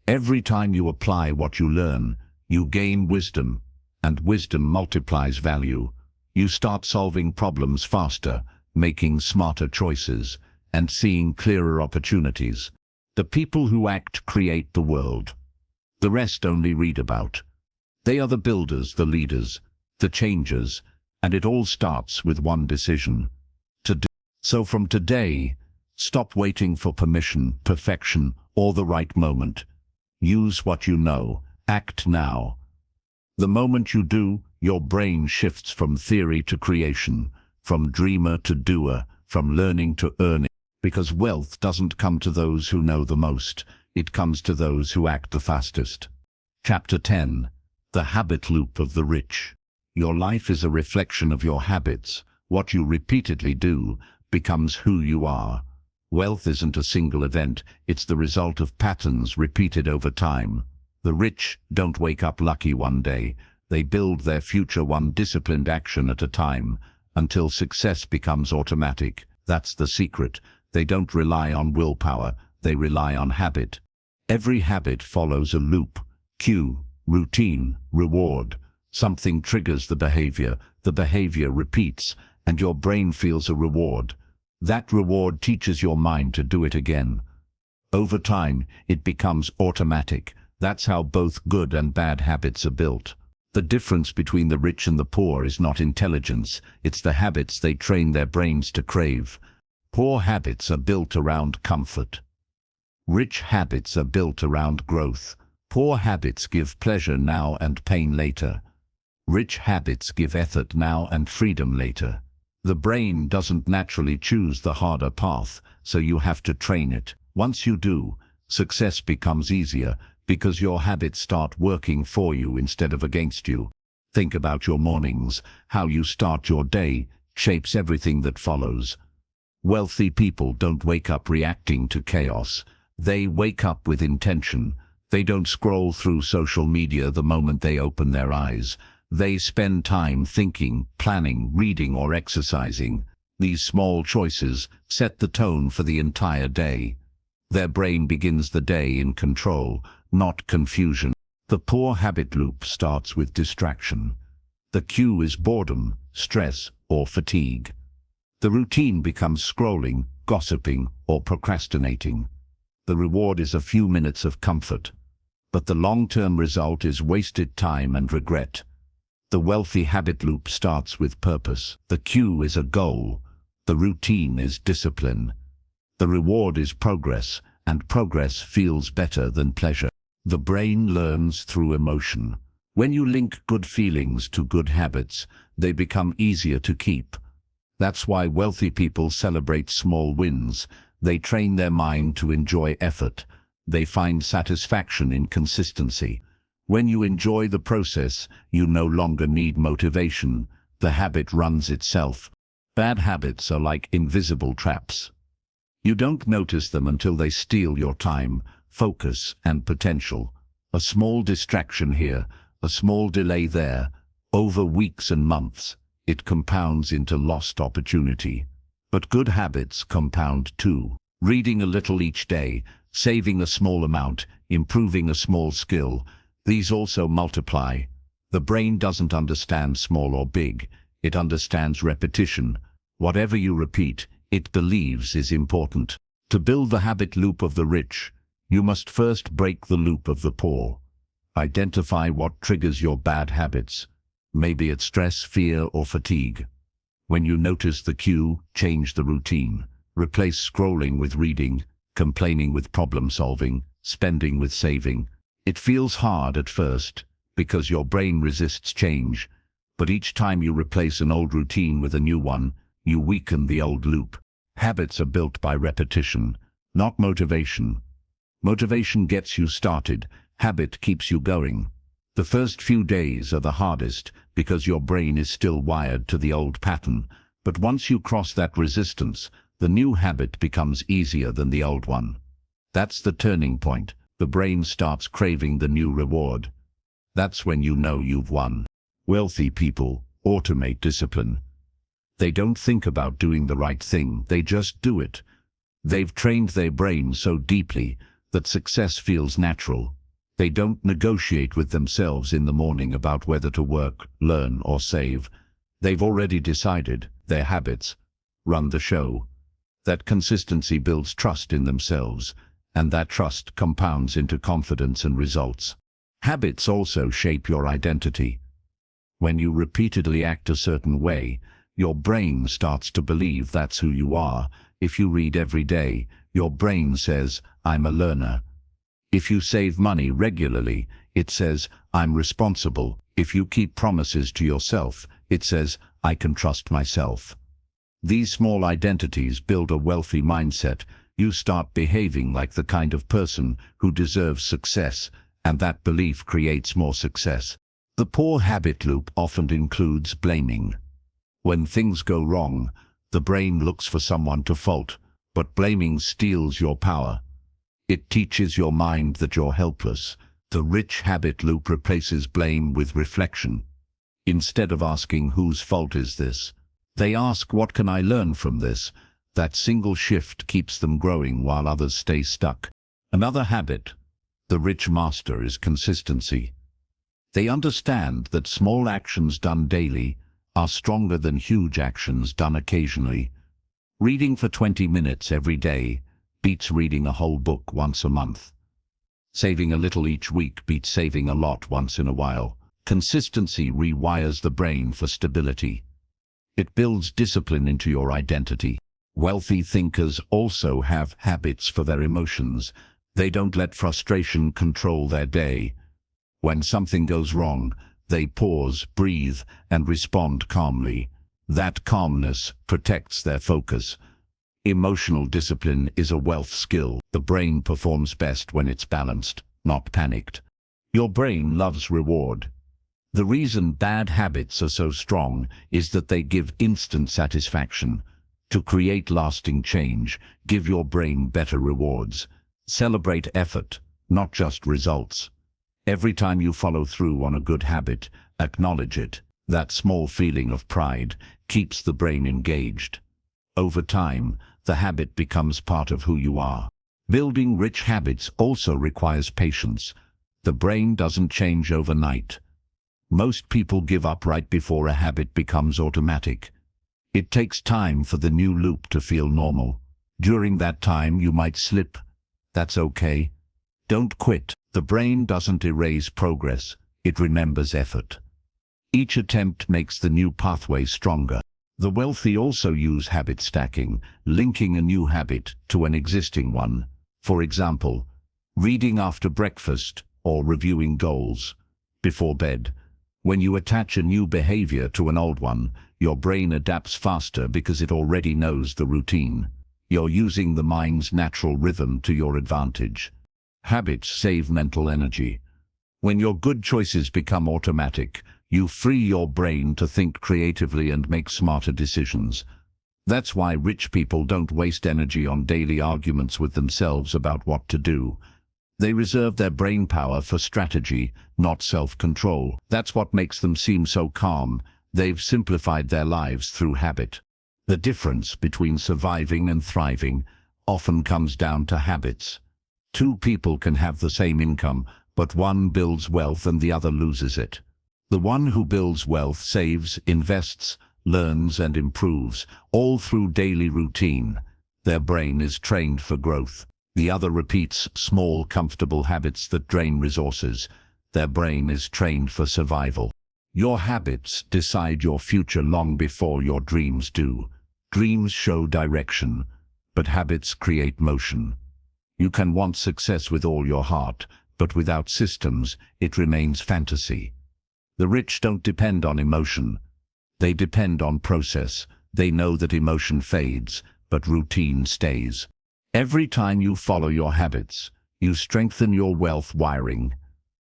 A: Every time you apply what you learn, you gain wisdom, and wisdom multiplies value. You start solving problems faster, making smarter choices, and seeing clearer opportunities. The people who act create the world. The rest only read about. They are the builders, the leaders, the changers, and it all starts with one decision: to do. So from today, stop waiting for permission, perfection, or the right moment. Use what you know. Act now. The moment you do, your brain shifts from theory to creation, from dreamer to doer, from learning to earning. Because wealth doesn't come to those who know the most, it comes to those who act the fastest. Chapter 10. The Habit Loop of the Rich. Your life is a reflection of your habits. What you repeatedly do becomes who you are. Wealth isn't a single event, it's the result of patterns repeated over time. The rich don't wake up lucky one day. They build their future one disciplined action at a time, until success becomes automatic. That's the secret. They don't rely on willpower, they rely on habit. Every habit follows a loop: cue, routine, reward. Something triggers the behavior repeats, and your brain feels a reward. That reward teaches your mind to do it again. Over time, it becomes automatic. That's how both good and bad habits are built. The difference between the rich and the poor is not intelligence, it's the habits they train their brains to crave. Poor habits are built around comfort. Rich habits are built around growth. Poor habits give pleasure now and pain later. Rich habits give effort now and freedom later. The brain doesn't naturally choose the harder path, so you have to train it. Once you do, success becomes easier, because your habits start working for you instead of against you. Think about your mornings. How you start your day shapes everything that follows. Wealthy people don't wake up reacting to chaos. They wake up with intention. They don't scroll through social media the moment they open their eyes. They spend time thinking, planning, reading, or exercising. These small choices set the tone for the entire day. Their brain begins the day in control, not confusion. The poor habit loop starts with distraction. The cue is boredom, stress, or fatigue. The routine becomes scrolling, gossiping, or procrastinating. The reward is a few minutes of comfort, but the long-term result is wasted time and regret. The wealthy habit loop starts with purpose. The cue is a goal. The routine is discipline. The reward is progress, and progress feels better than pleasure. The brain learns through emotion. When you link good feelings to good habits, they become easier to keep. That's why wealthy people celebrate small wins. They train their mind to enjoy effort. They find satisfaction in consistency. When you enjoy the process, you no longer need motivation. The habit runs itself. Bad habits are like invisible traps. You don't notice them until they steal your time, focus, and potential. A small distraction here, a small delay there, over weeks and months, it compounds into lost opportunity. But good habits compound too. Reading a little each day, saving a small amount, improving a small skill, these also multiply. The brain doesn't understand small or big, it understands repetition. Whatever you repeat, it believes is important. To build the habit loop of the rich, you must first break the loop of the poor. Identify what triggers your bad habits. Maybe it's stress, fear, or fatigue. When you notice the cue, change the routine. Replace scrolling with reading, complaining with problem solving, spending with saving. It feels hard at first, because your brain resists change. But each time you replace an old routine with a new one, you weaken the old loop. Habits are built by repetition, not motivation. Motivation gets you started, habit keeps you going. The first few days are the hardest because your brain is still wired to the old pattern, but once you cross that resistance, the new habit becomes easier than the old one. That's the turning point. The brain starts craving the new reward. That's when you know you've won. Wealthy people automate discipline. They don't think about doing the right thing, they just do it. They've trained their brain so deeply that success feels natural. They don't negotiate with themselves in the morning about whether to work, learn, or save. They've already decided. Their habits run the show. That consistency builds trust in themselves, and that trust compounds into confidence and results. Habits also shape your identity. When you repeatedly act a certain way, your brain starts to believe that's who you are. If you read every day, your brain says, "I'm a learner." If you save money regularly, it says, "I'm responsible." If you keep promises to yourself, it says, "I can trust myself." These small identities build a wealthy mindset. You start behaving like the kind of person who deserves success, and that belief creates more success. The poor habit loop often includes blaming. When things go wrong, the brain looks for someone to fault, but blaming steals your power. It teaches your mind that you're helpless. The rich habit loop replaces blame with reflection. Instead of asking whose fault is this, they ask what can I learn from this. That single shift keeps them growing while others stay stuck. Another habit the rich master is consistency. They understand that small actions done daily are stronger than huge actions done occasionally. Reading for 20 minutes every day beats reading a whole book once a month. Saving a little each week beats saving a lot once in a while. Consistency rewires the brain for stability. It builds discipline into your identity. Wealthy thinkers also have habits for their emotions. They don't let frustration control their day. When something goes wrong, they pause, breathe, and respond calmly. That calmness protects their focus. Emotional discipline is a wealth skill. The brain performs best when it's balanced, not panicked. Your brain loves reward. The reason bad habits are so strong is that they give instant satisfaction. To create lasting change, give your brain better rewards. Celebrate effort, not just results. Every time you follow through on a good habit, acknowledge it. That small feeling of pride keeps the brain engaged. Over time, the habit becomes part of who you are. Building rich habits also requires patience. The brain doesn't change overnight. Most people give up right before a habit becomes automatic. It takes time for the new loop to feel normal. During that time, you might slip. That's okay. Don't quit. The brain doesn't erase progress. It remembers effort. Each attempt makes the new pathway stronger. The wealthy also use habit stacking, linking a new habit to an existing one. For example, reading after breakfast or reviewing goals before bed. When you attach a new behavior to an old one, your brain adapts faster because it already knows the routine. You're using the mind's natural rhythm to your advantage. Habits save mental energy. When your good choices become automatic, you free your brain to think creatively and make smarter decisions. That's why rich people don't waste energy on daily arguments with themselves about what to do. They reserve their brain power for strategy, not self-control. That's what makes them seem so calm. They've simplified their lives through habit. The difference between surviving and thriving often comes down to habits. Two people can have the same income, but one builds wealth and the other loses it. The one who builds wealth saves, invests, learns and improves, all through daily routine. Their brain is trained for growth. The other repeats small, comfortable habits that drain resources. Their brain is trained for survival. Your habits decide your future long before your dreams do. Dreams show direction, but habits create motion. You can want success with all your heart, but without systems, it remains fantasy. The rich don't depend on emotion. They depend on process. They know that emotion fades, but routine stays. Every time you follow your habits, You strengthen your wealth wiring.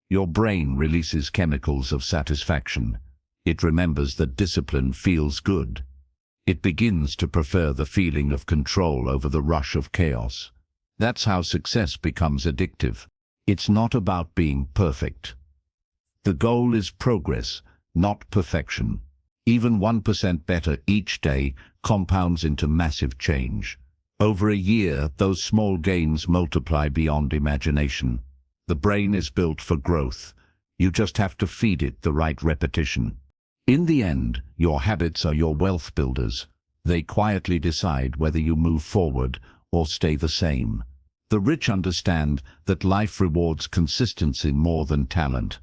A: Your brain releases chemicals of satisfaction. It remembers that discipline feels good. It begins to prefer the feeling of control over the rush of chaos. That's how success becomes addictive. It's not about being perfect. The goal is progress, not perfection. Even 1% better each day compounds into massive change. Over a year, those small gains multiply beyond imagination. The brain is built for growth. You just have to feed it the right repetition. In the end, your habits are your wealth builders. They quietly decide whether you move forward or stay the same. The rich understand that life rewards consistency more than talent.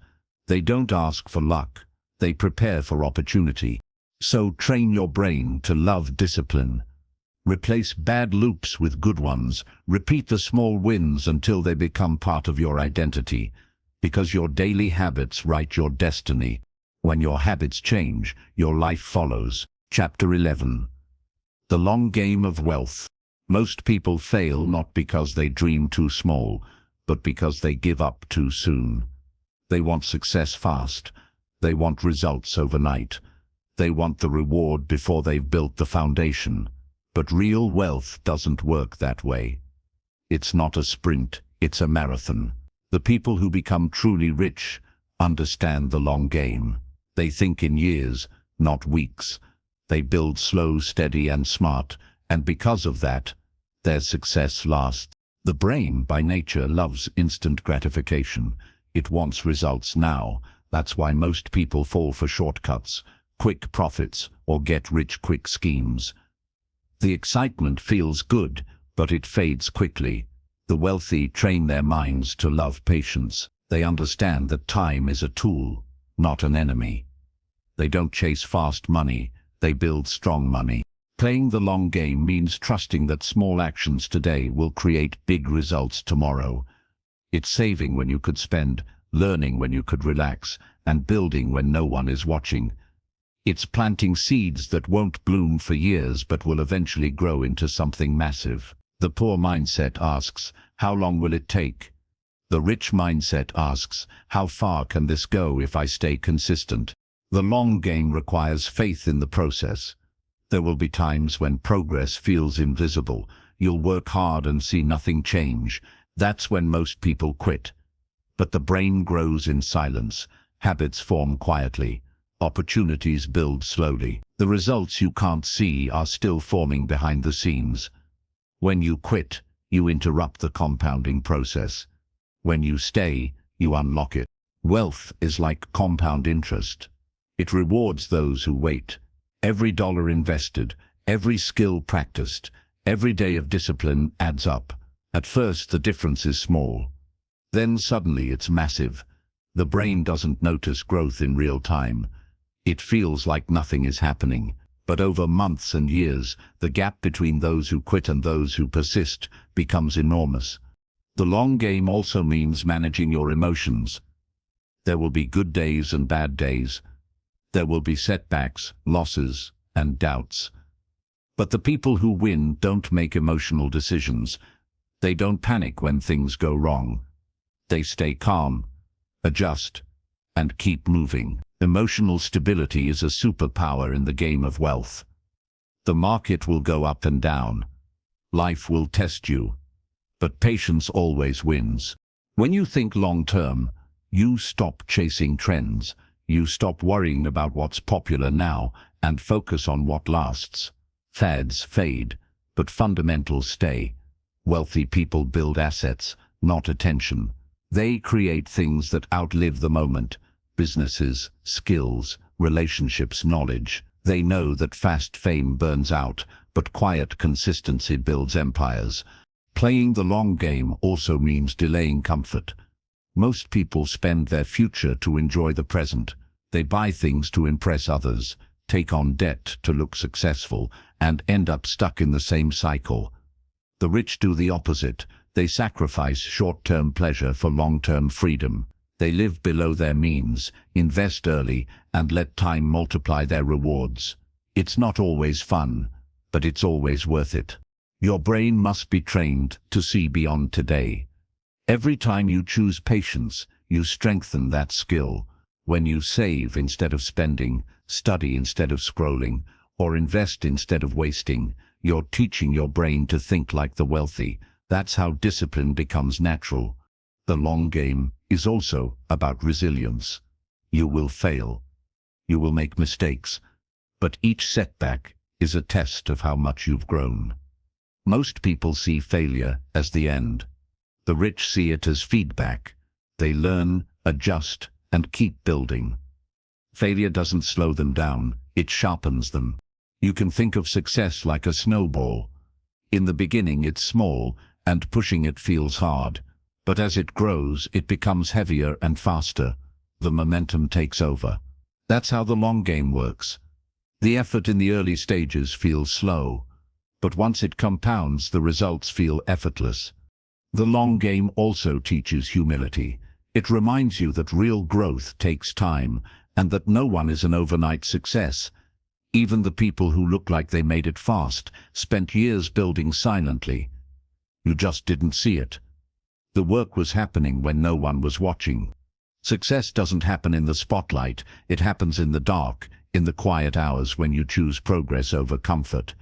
A: They don't ask for luck. They prepare for opportunity. So train your brain to love discipline. Replace bad loops with good ones. Repeat the small wins until they become part of your identity. Because your daily habits write your destiny. When your habits change, your life follows. Chapter 11. The long game of wealth. Most people fail not because they dream too small, but because they give up too soon. They want success fast. They want results overnight. They want the reward before they've built the foundation. But real wealth doesn't work that way. It's not a sprint, it's a marathon. The people who become truly rich understand the long game. They think in years, not weeks. They build slow, steady, and smart, and because of that, their success lasts. The brain, by nature, loves instant gratification. It wants results now. That's why most people fall for shortcuts, quick profits, or get-rich-quick schemes. The excitement feels good, but it fades quickly. The wealthy train their minds to love patience. They understand that time is a tool, not an enemy. They don't chase fast money, they build strong money. Playing the long game means trusting that small actions today will create big results tomorrow. It's saving when you could spend, learning when you could relax, and building when no one is watching. It's planting seeds that won't bloom for years but will eventually grow into something massive. The poor mindset asks, how long will it take? The rich mindset asks, how far can this go if I stay consistent? The long game requires faith in the process. There will be times when progress feels invisible. You'll work hard and see nothing change. That's when most people quit. But the brain grows in silence. Habits form quietly. Opportunities build slowly. The results you can't see are still forming behind the scenes. When you quit, you interrupt the compounding process. When you stay, you unlock it. Wealth is like compound interest. It rewards those who wait. Every dollar invested, every skill practiced, every day of discipline adds up. At first, the difference is small. Then suddenly it's massive. The brain doesn't notice growth in real time. It feels like nothing is happening. But over months and years, the gap between those who quit and those who persist becomes enormous. The long game also means managing your emotions. There will be good days and bad days. There will be setbacks, losses, and doubts. But the people who win don't make emotional decisions. They don't panic when things go wrong. They stay calm, adjust, and keep moving. Emotional stability is a superpower in the game of wealth. The market will go up and down. Life will test you. But patience always wins. When you think long-term, you stop chasing trends. You stop worrying about what's popular now and focus on what lasts. Fads fade, but fundamentals stay. Wealthy people build assets, not attention. They create things that outlive the moment. Businesses, skills, relationships, knowledge. They know that fast fame burns out, but quiet consistency builds empires. Playing the long game also means delaying comfort. Most people spend their future to enjoy the present. They buy things to impress others, take on debt to look successful, and end up stuck in the same cycle. The rich do the opposite. They sacrifice short-term pleasure for long-term freedom. They live below their means, invest early, and let time multiply their rewards. It's not always fun, but it's always worth it. Your brain must be trained to see beyond today. Every time you choose patience, you strengthen that skill. When you save instead of spending, study instead of scrolling, or invest instead of wasting, you're teaching your brain to think like the wealthy. That's how discipline becomes natural. The long game is also about resilience. You will fail. You will make mistakes. But each setback is a test of how much you've grown. Most people see failure as the end. The rich see it as feedback. They learn, adjust, and keep building. Failure doesn't slow them down, it sharpens them. You can think of success like a snowball. In the beginning it's small, and pushing it feels hard. But as it grows, it becomes heavier and faster. The momentum takes over. That's how the long game works. The effort in the early stages feels slow, but once it compounds, the results feel effortless. The long game also teaches humility. It reminds you that real growth takes time, and that no one is an overnight success. Even the people who look like they made it fast spent years building silently. You just didn't see it. The work was happening when no one was watching. Success doesn't happen in the spotlight, it happens in the dark, in the quiet hours when you choose progress over comfort.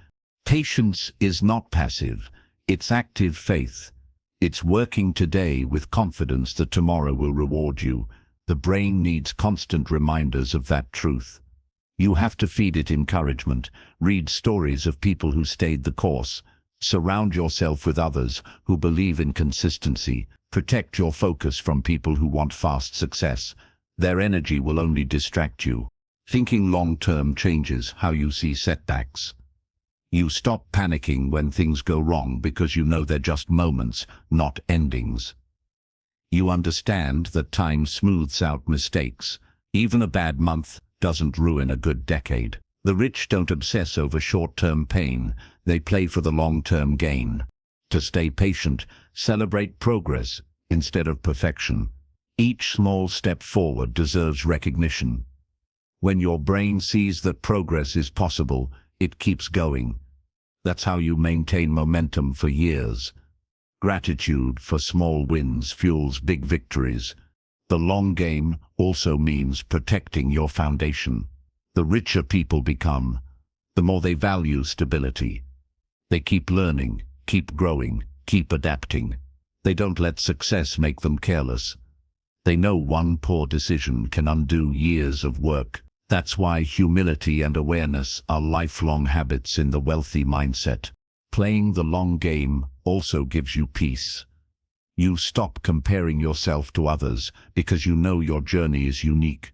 A: Patience is not passive, it's active faith. It's working today with confidence that tomorrow will reward you. The brain needs constant reminders of that truth. You have to feed it encouragement, read stories of people who stayed the course. Surround yourself with others who believe in consistency. Protect your focus from people who want fast success. Their energy will only distract you. Thinking long-term changes how you see setbacks. You stop panicking when things go wrong because you know they're just moments, not endings. You understand that time smooths out mistakes. Even a bad month doesn't ruin a good decade. The rich don't obsess over short-term pain, they play for the long-term gain. To stay patient, celebrate progress instead of perfection. Each small step forward deserves recognition. When your brain sees that progress is possible, it keeps going. That's how you maintain momentum for years. Gratitude for small wins fuels big victories. The long game also means protecting your foundation. The richer people become, the more they value stability. They keep learning, keep growing, keep adapting. They don't let success make them careless. They know one poor decision can undo years of work. That's why humility and awareness are lifelong habits in the wealthy mindset. Playing the long game also gives you peace. You stop comparing yourself to others because you know your journey is unique.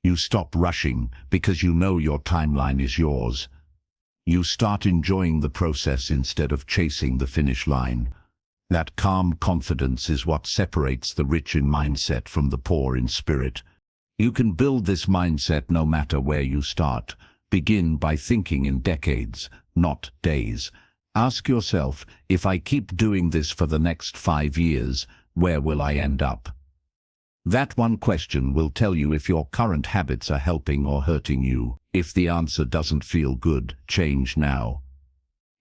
A: You stop rushing because you know your timeline is yours. You start enjoying the process instead of chasing the finish line. That calm confidence is what separates the rich in mindset from the poor in spirit. You can build this mindset no matter where you start. Begin by thinking in decades, not days. Ask yourself, if I keep doing this for the next 5 years, where will I end up? That one question will tell you if your current habits are helping or hurting you. If the answer doesn't feel good, change now.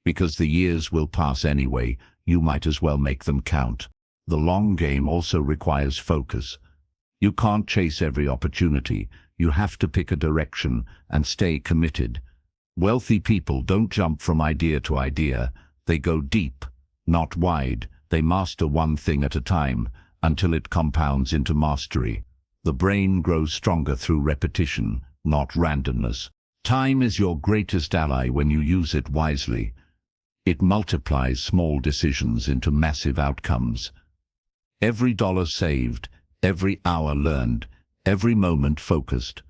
A: Because the years will pass anyway, you might as well make them count. The long game also requires focus. You can't chase every opportunity. You have to pick a direction and stay committed. Wealthy people don't jump from idea to idea. They go deep, not wide. They master one thing at a time until it compounds into mastery. The brain grows stronger through repetition, not randomness. Time is your greatest ally when you use it wisely. It multiplies small decisions into massive outcomes. Every dollar saved, every hour learned, every moment focused.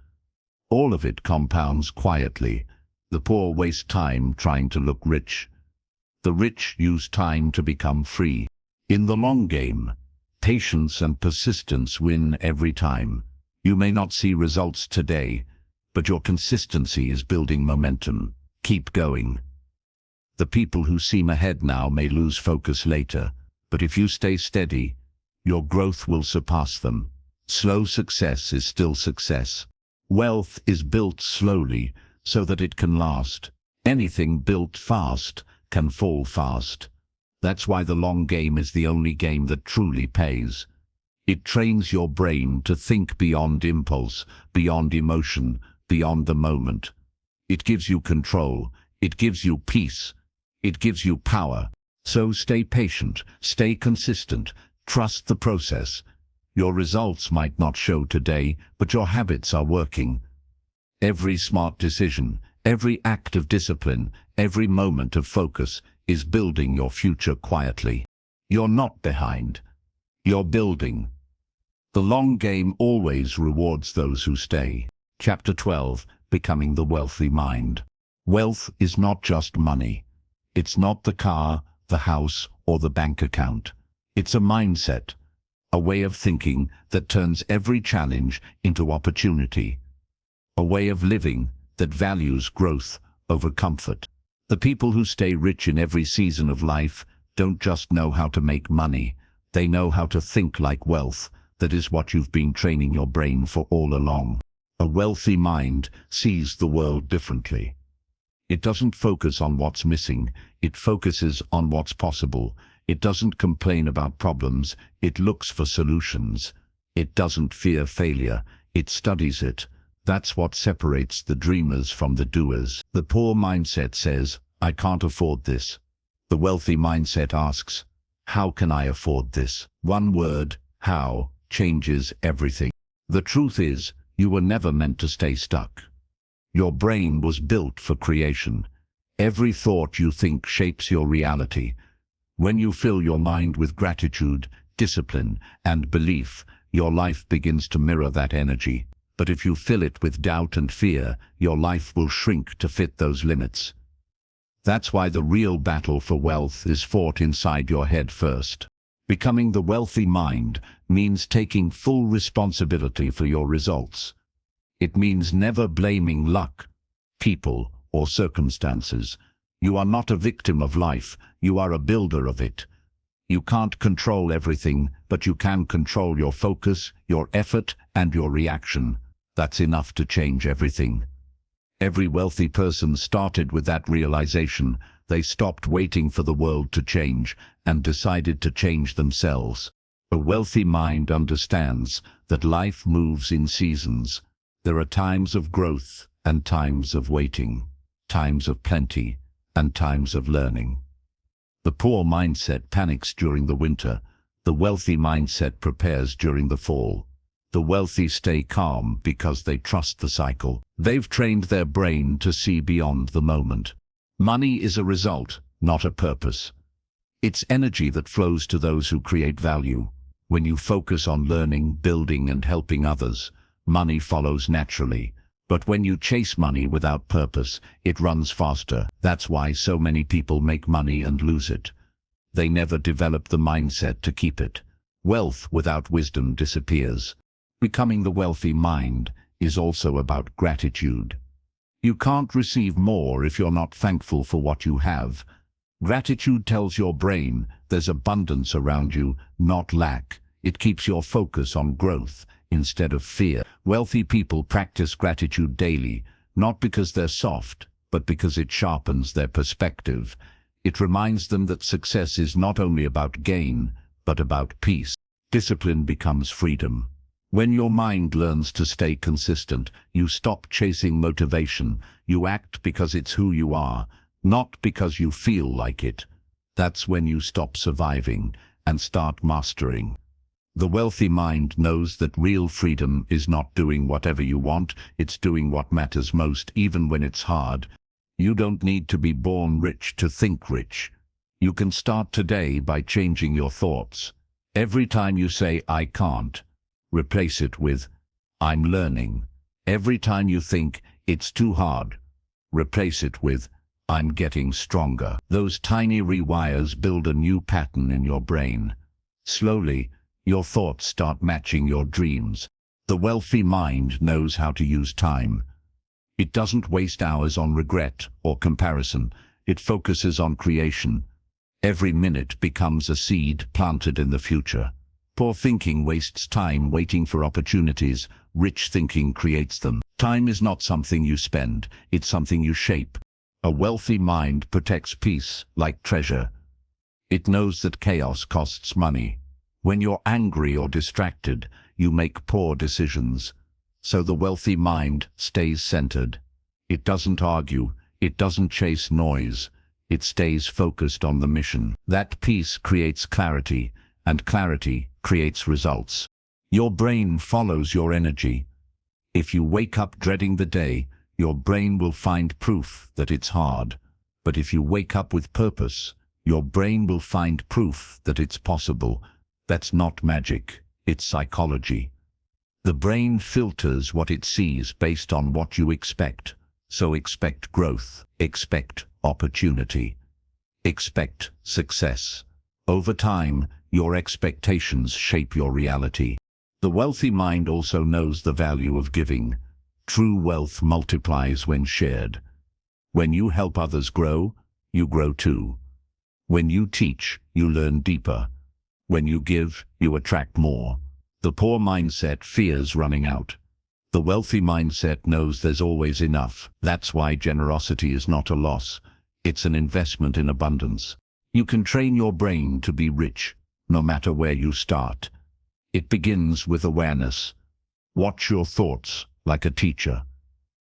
A: All of it compounds quietly. The poor waste time trying to look rich. The rich use time to become free. In the long game, patience and persistence win every time. You may not see results today, but your consistency is building momentum. Keep going. The people who seem ahead now may lose focus later, but if you stay steady, your growth will surpass them. Slow success is still success. Wealth is built slowly so that it can last. Anything built fast can fall fast. That's why the long game is the only game that truly pays. It trains your brain to think beyond impulse, beyond emotion, beyond the moment. It gives you control. It gives you peace. It gives you power. So stay patient, stay consistent, trust the process. Your results might not show today, but your habits are working. Every smart decision, every act of discipline, every moment of focus is building your future quietly. You're not behind. You're building. The long game always rewards those who stay. Chapter 12, Becoming the Wealthy Mind. Wealth is not just money. It's not the car, the house, or the bank account. It's a mindset, a way of thinking that turns every challenge into opportunity, a way of living that values growth over comfort. The people who stay rich in every season of life don't just know how to make money, they know how to think like wealth. That is what you've been training your brain for all along. A wealthy mind sees the world differently. It doesn't focus on what's missing, it focuses on what's possible. It doesn't complain about problems, it looks for solutions. It doesn't fear failure, it studies it. That's what separates the dreamers from the doers. The poor mindset says, I can't afford this. The wealthy mindset asks, how can I afford this? One word, how, changes everything. The truth is, you were never meant to stay stuck. Your brain was built for creation. Every thought you think shapes your reality. When you fill your mind with gratitude, discipline, and belief, your life begins to mirror that energy. But if you fill it with doubt and fear, your life will shrink to fit those limits. That's why the real battle for wealth is fought inside your head first. Becoming the wealthy mind means taking full responsibility for your results. It means never blaming luck, people, or circumstances. You are not a victim of life, you are a builder of it. You can't control everything, but you can control your focus, your effort, and your reaction. That's enough to change everything. Every wealthy person started with that realization. They stopped waiting for the world to change and decided to change themselves. A wealthy mind understands that life moves in seasons. There are times of growth and times of waiting, times of plenty and times of learning. The poor mindset panics during the winter. The wealthy mindset prepares during the fall. The wealthy stay calm because they trust the cycle. They've trained their brain to see beyond the moment. Money is a result, not a purpose. It's energy that flows to those who create value. When you focus on learning, building, and helping others, money follows naturally. But when you chase money without purpose, it runs faster. That's why so many people make money and lose it. They never develop the mindset to keep it. Wealth without wisdom disappears. Becoming the wealthy mind is also about gratitude. You can't receive more if you're not thankful for what you have. Gratitude tells your brain there's abundance around you, not lack. It keeps your focus on growth instead of fear. Wealthy people practice gratitude daily, not because they're soft, but because it sharpens their perspective. It reminds them that success is not only about gain, but about peace. Discipline becomes freedom. When your mind learns to stay consistent, you stop chasing motivation. You act because it's who you are, not because you feel like it. That's when you stop surviving and start mastering. The wealthy mind knows that real freedom is not doing whatever you want, it's doing what matters most, even when it's hard. You don't need to be born rich to think rich. You can start today by changing your thoughts. Every time you say, I can't, replace it with, I'm learning. Every time you think, it's too hard, replace it with, I'm getting stronger. Those tiny rewires build a new pattern in your brain. Slowly, your thoughts start matching your dreams. The wealthy mind knows how to use time. It doesn't waste hours on regret or comparison. It focuses on creation. Every minute becomes a seed planted in the future. Poor thinking wastes time waiting for opportunities. Rich thinking creates them. Time is not something you spend, it's something you shape. A wealthy mind protects peace like treasure. It knows that chaos costs money. When you're angry or distracted, you make poor decisions. So the wealthy mind stays centered. It doesn't argue, it doesn't chase noise. It stays focused on the mission. That peace creates clarity, and clarity creates results. Your brain follows your energy. If you wake up dreading the day, your brain will find proof that it's hard. But if you wake up with purpose, your brain will find proof that it's possible. That's not magic, it's psychology. The brain filters what it sees based on what you expect. So expect growth, expect opportunity, expect success. Over time, your expectations shape your reality. The wealthy mind also knows the value of giving. True wealth multiplies when shared. When you help others grow, you grow too. When you teach, you learn deeper. When you give, you attract more. The poor mindset fears running out. The wealthy mindset knows there's always enough. That's why generosity is not a loss. It's an investment in abundance. You can train your brain to be rich, no matter where you start. It begins with awareness. Watch your thoughts like a teacher.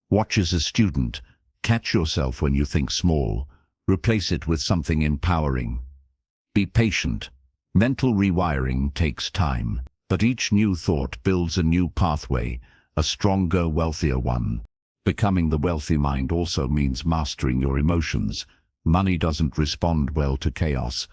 A: Watch as a student. Catch yourself when you think small. Replace it with something empowering. Be patient. Mental rewiring takes time, but each new thought builds a new pathway, a stronger, wealthier one. Becoming the wealthy mind also means mastering your emotions. Money doesn't respond well to chaos.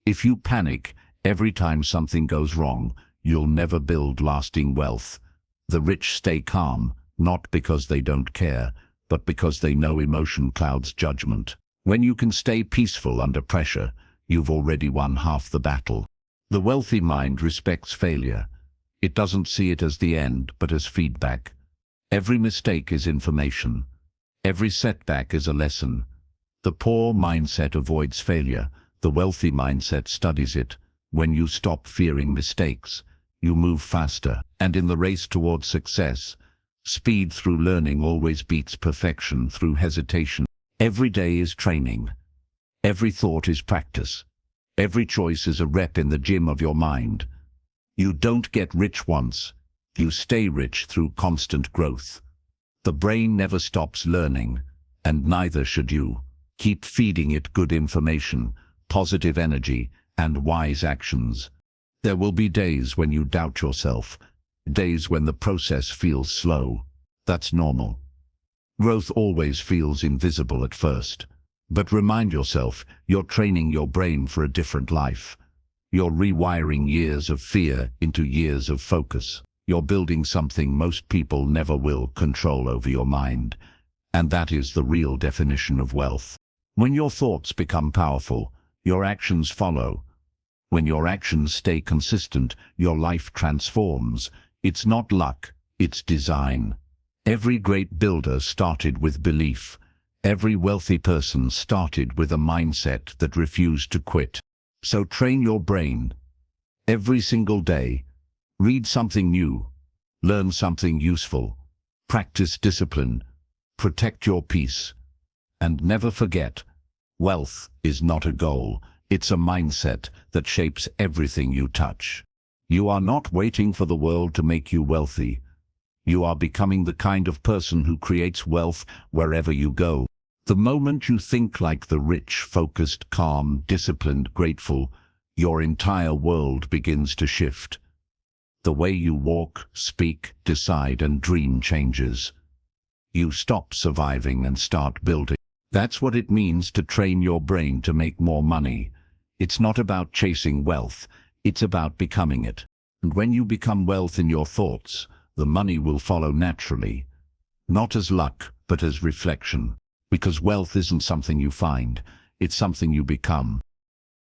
A: If you panic every time something goes wrong, you'll never build lasting wealth. The rich stay calm, not because they don't care, but because they know emotion clouds judgment. When you can stay peaceful under pressure, you've already won half the battle. The wealthy mind respects failure. It doesn't see it as the end, but as feedback. Every mistake is information. Every setback is a lesson. The poor mindset avoids failure. The wealthy mindset studies it. When you stop fearing mistakes, you move faster. And in the race towards success, speed through learning always beats perfection through hesitation. Every day is training. Every thought is practice. Every choice is a rep in the gym of your mind. You don't get rich once. You stay rich through constant growth. The brain never stops learning, and neither should you. Keep feeding it good information, positive energy, and wise actions. There will be days when you doubt yourself, days when the process feels slow. That's normal. Growth always feels invisible at first. But remind yourself, you're training your brain for a different life. You're rewiring years of fear into years of focus. You're building something most people never will: control over your mind. And that is the real definition of wealth. When your thoughts become powerful, your actions follow. When your actions stay consistent, your life transforms. It's not luck, it's design. Every great builder started with belief. Every wealthy person started with a mindset that refused to quit. So train your brain. Every single day, read something new, learn something useful, practice discipline, protect your peace. And never forget, wealth is not a goal, it's a mindset that shapes everything you touch. You are not waiting for the world to make you wealthy. You are becoming the kind of person who creates wealth wherever you go. The moment you think like the rich, focused, calm, disciplined, grateful, your entire world begins to shift. The way you walk, speak, decide, and dream changes. You stop surviving and start building. That's what it means to train your brain to make more money. It's not about chasing wealth, it's about becoming it. And when you become wealth in your thoughts, the money will follow naturally. Not as luck, but as reflection. Because wealth isn't something you find, it's something you become.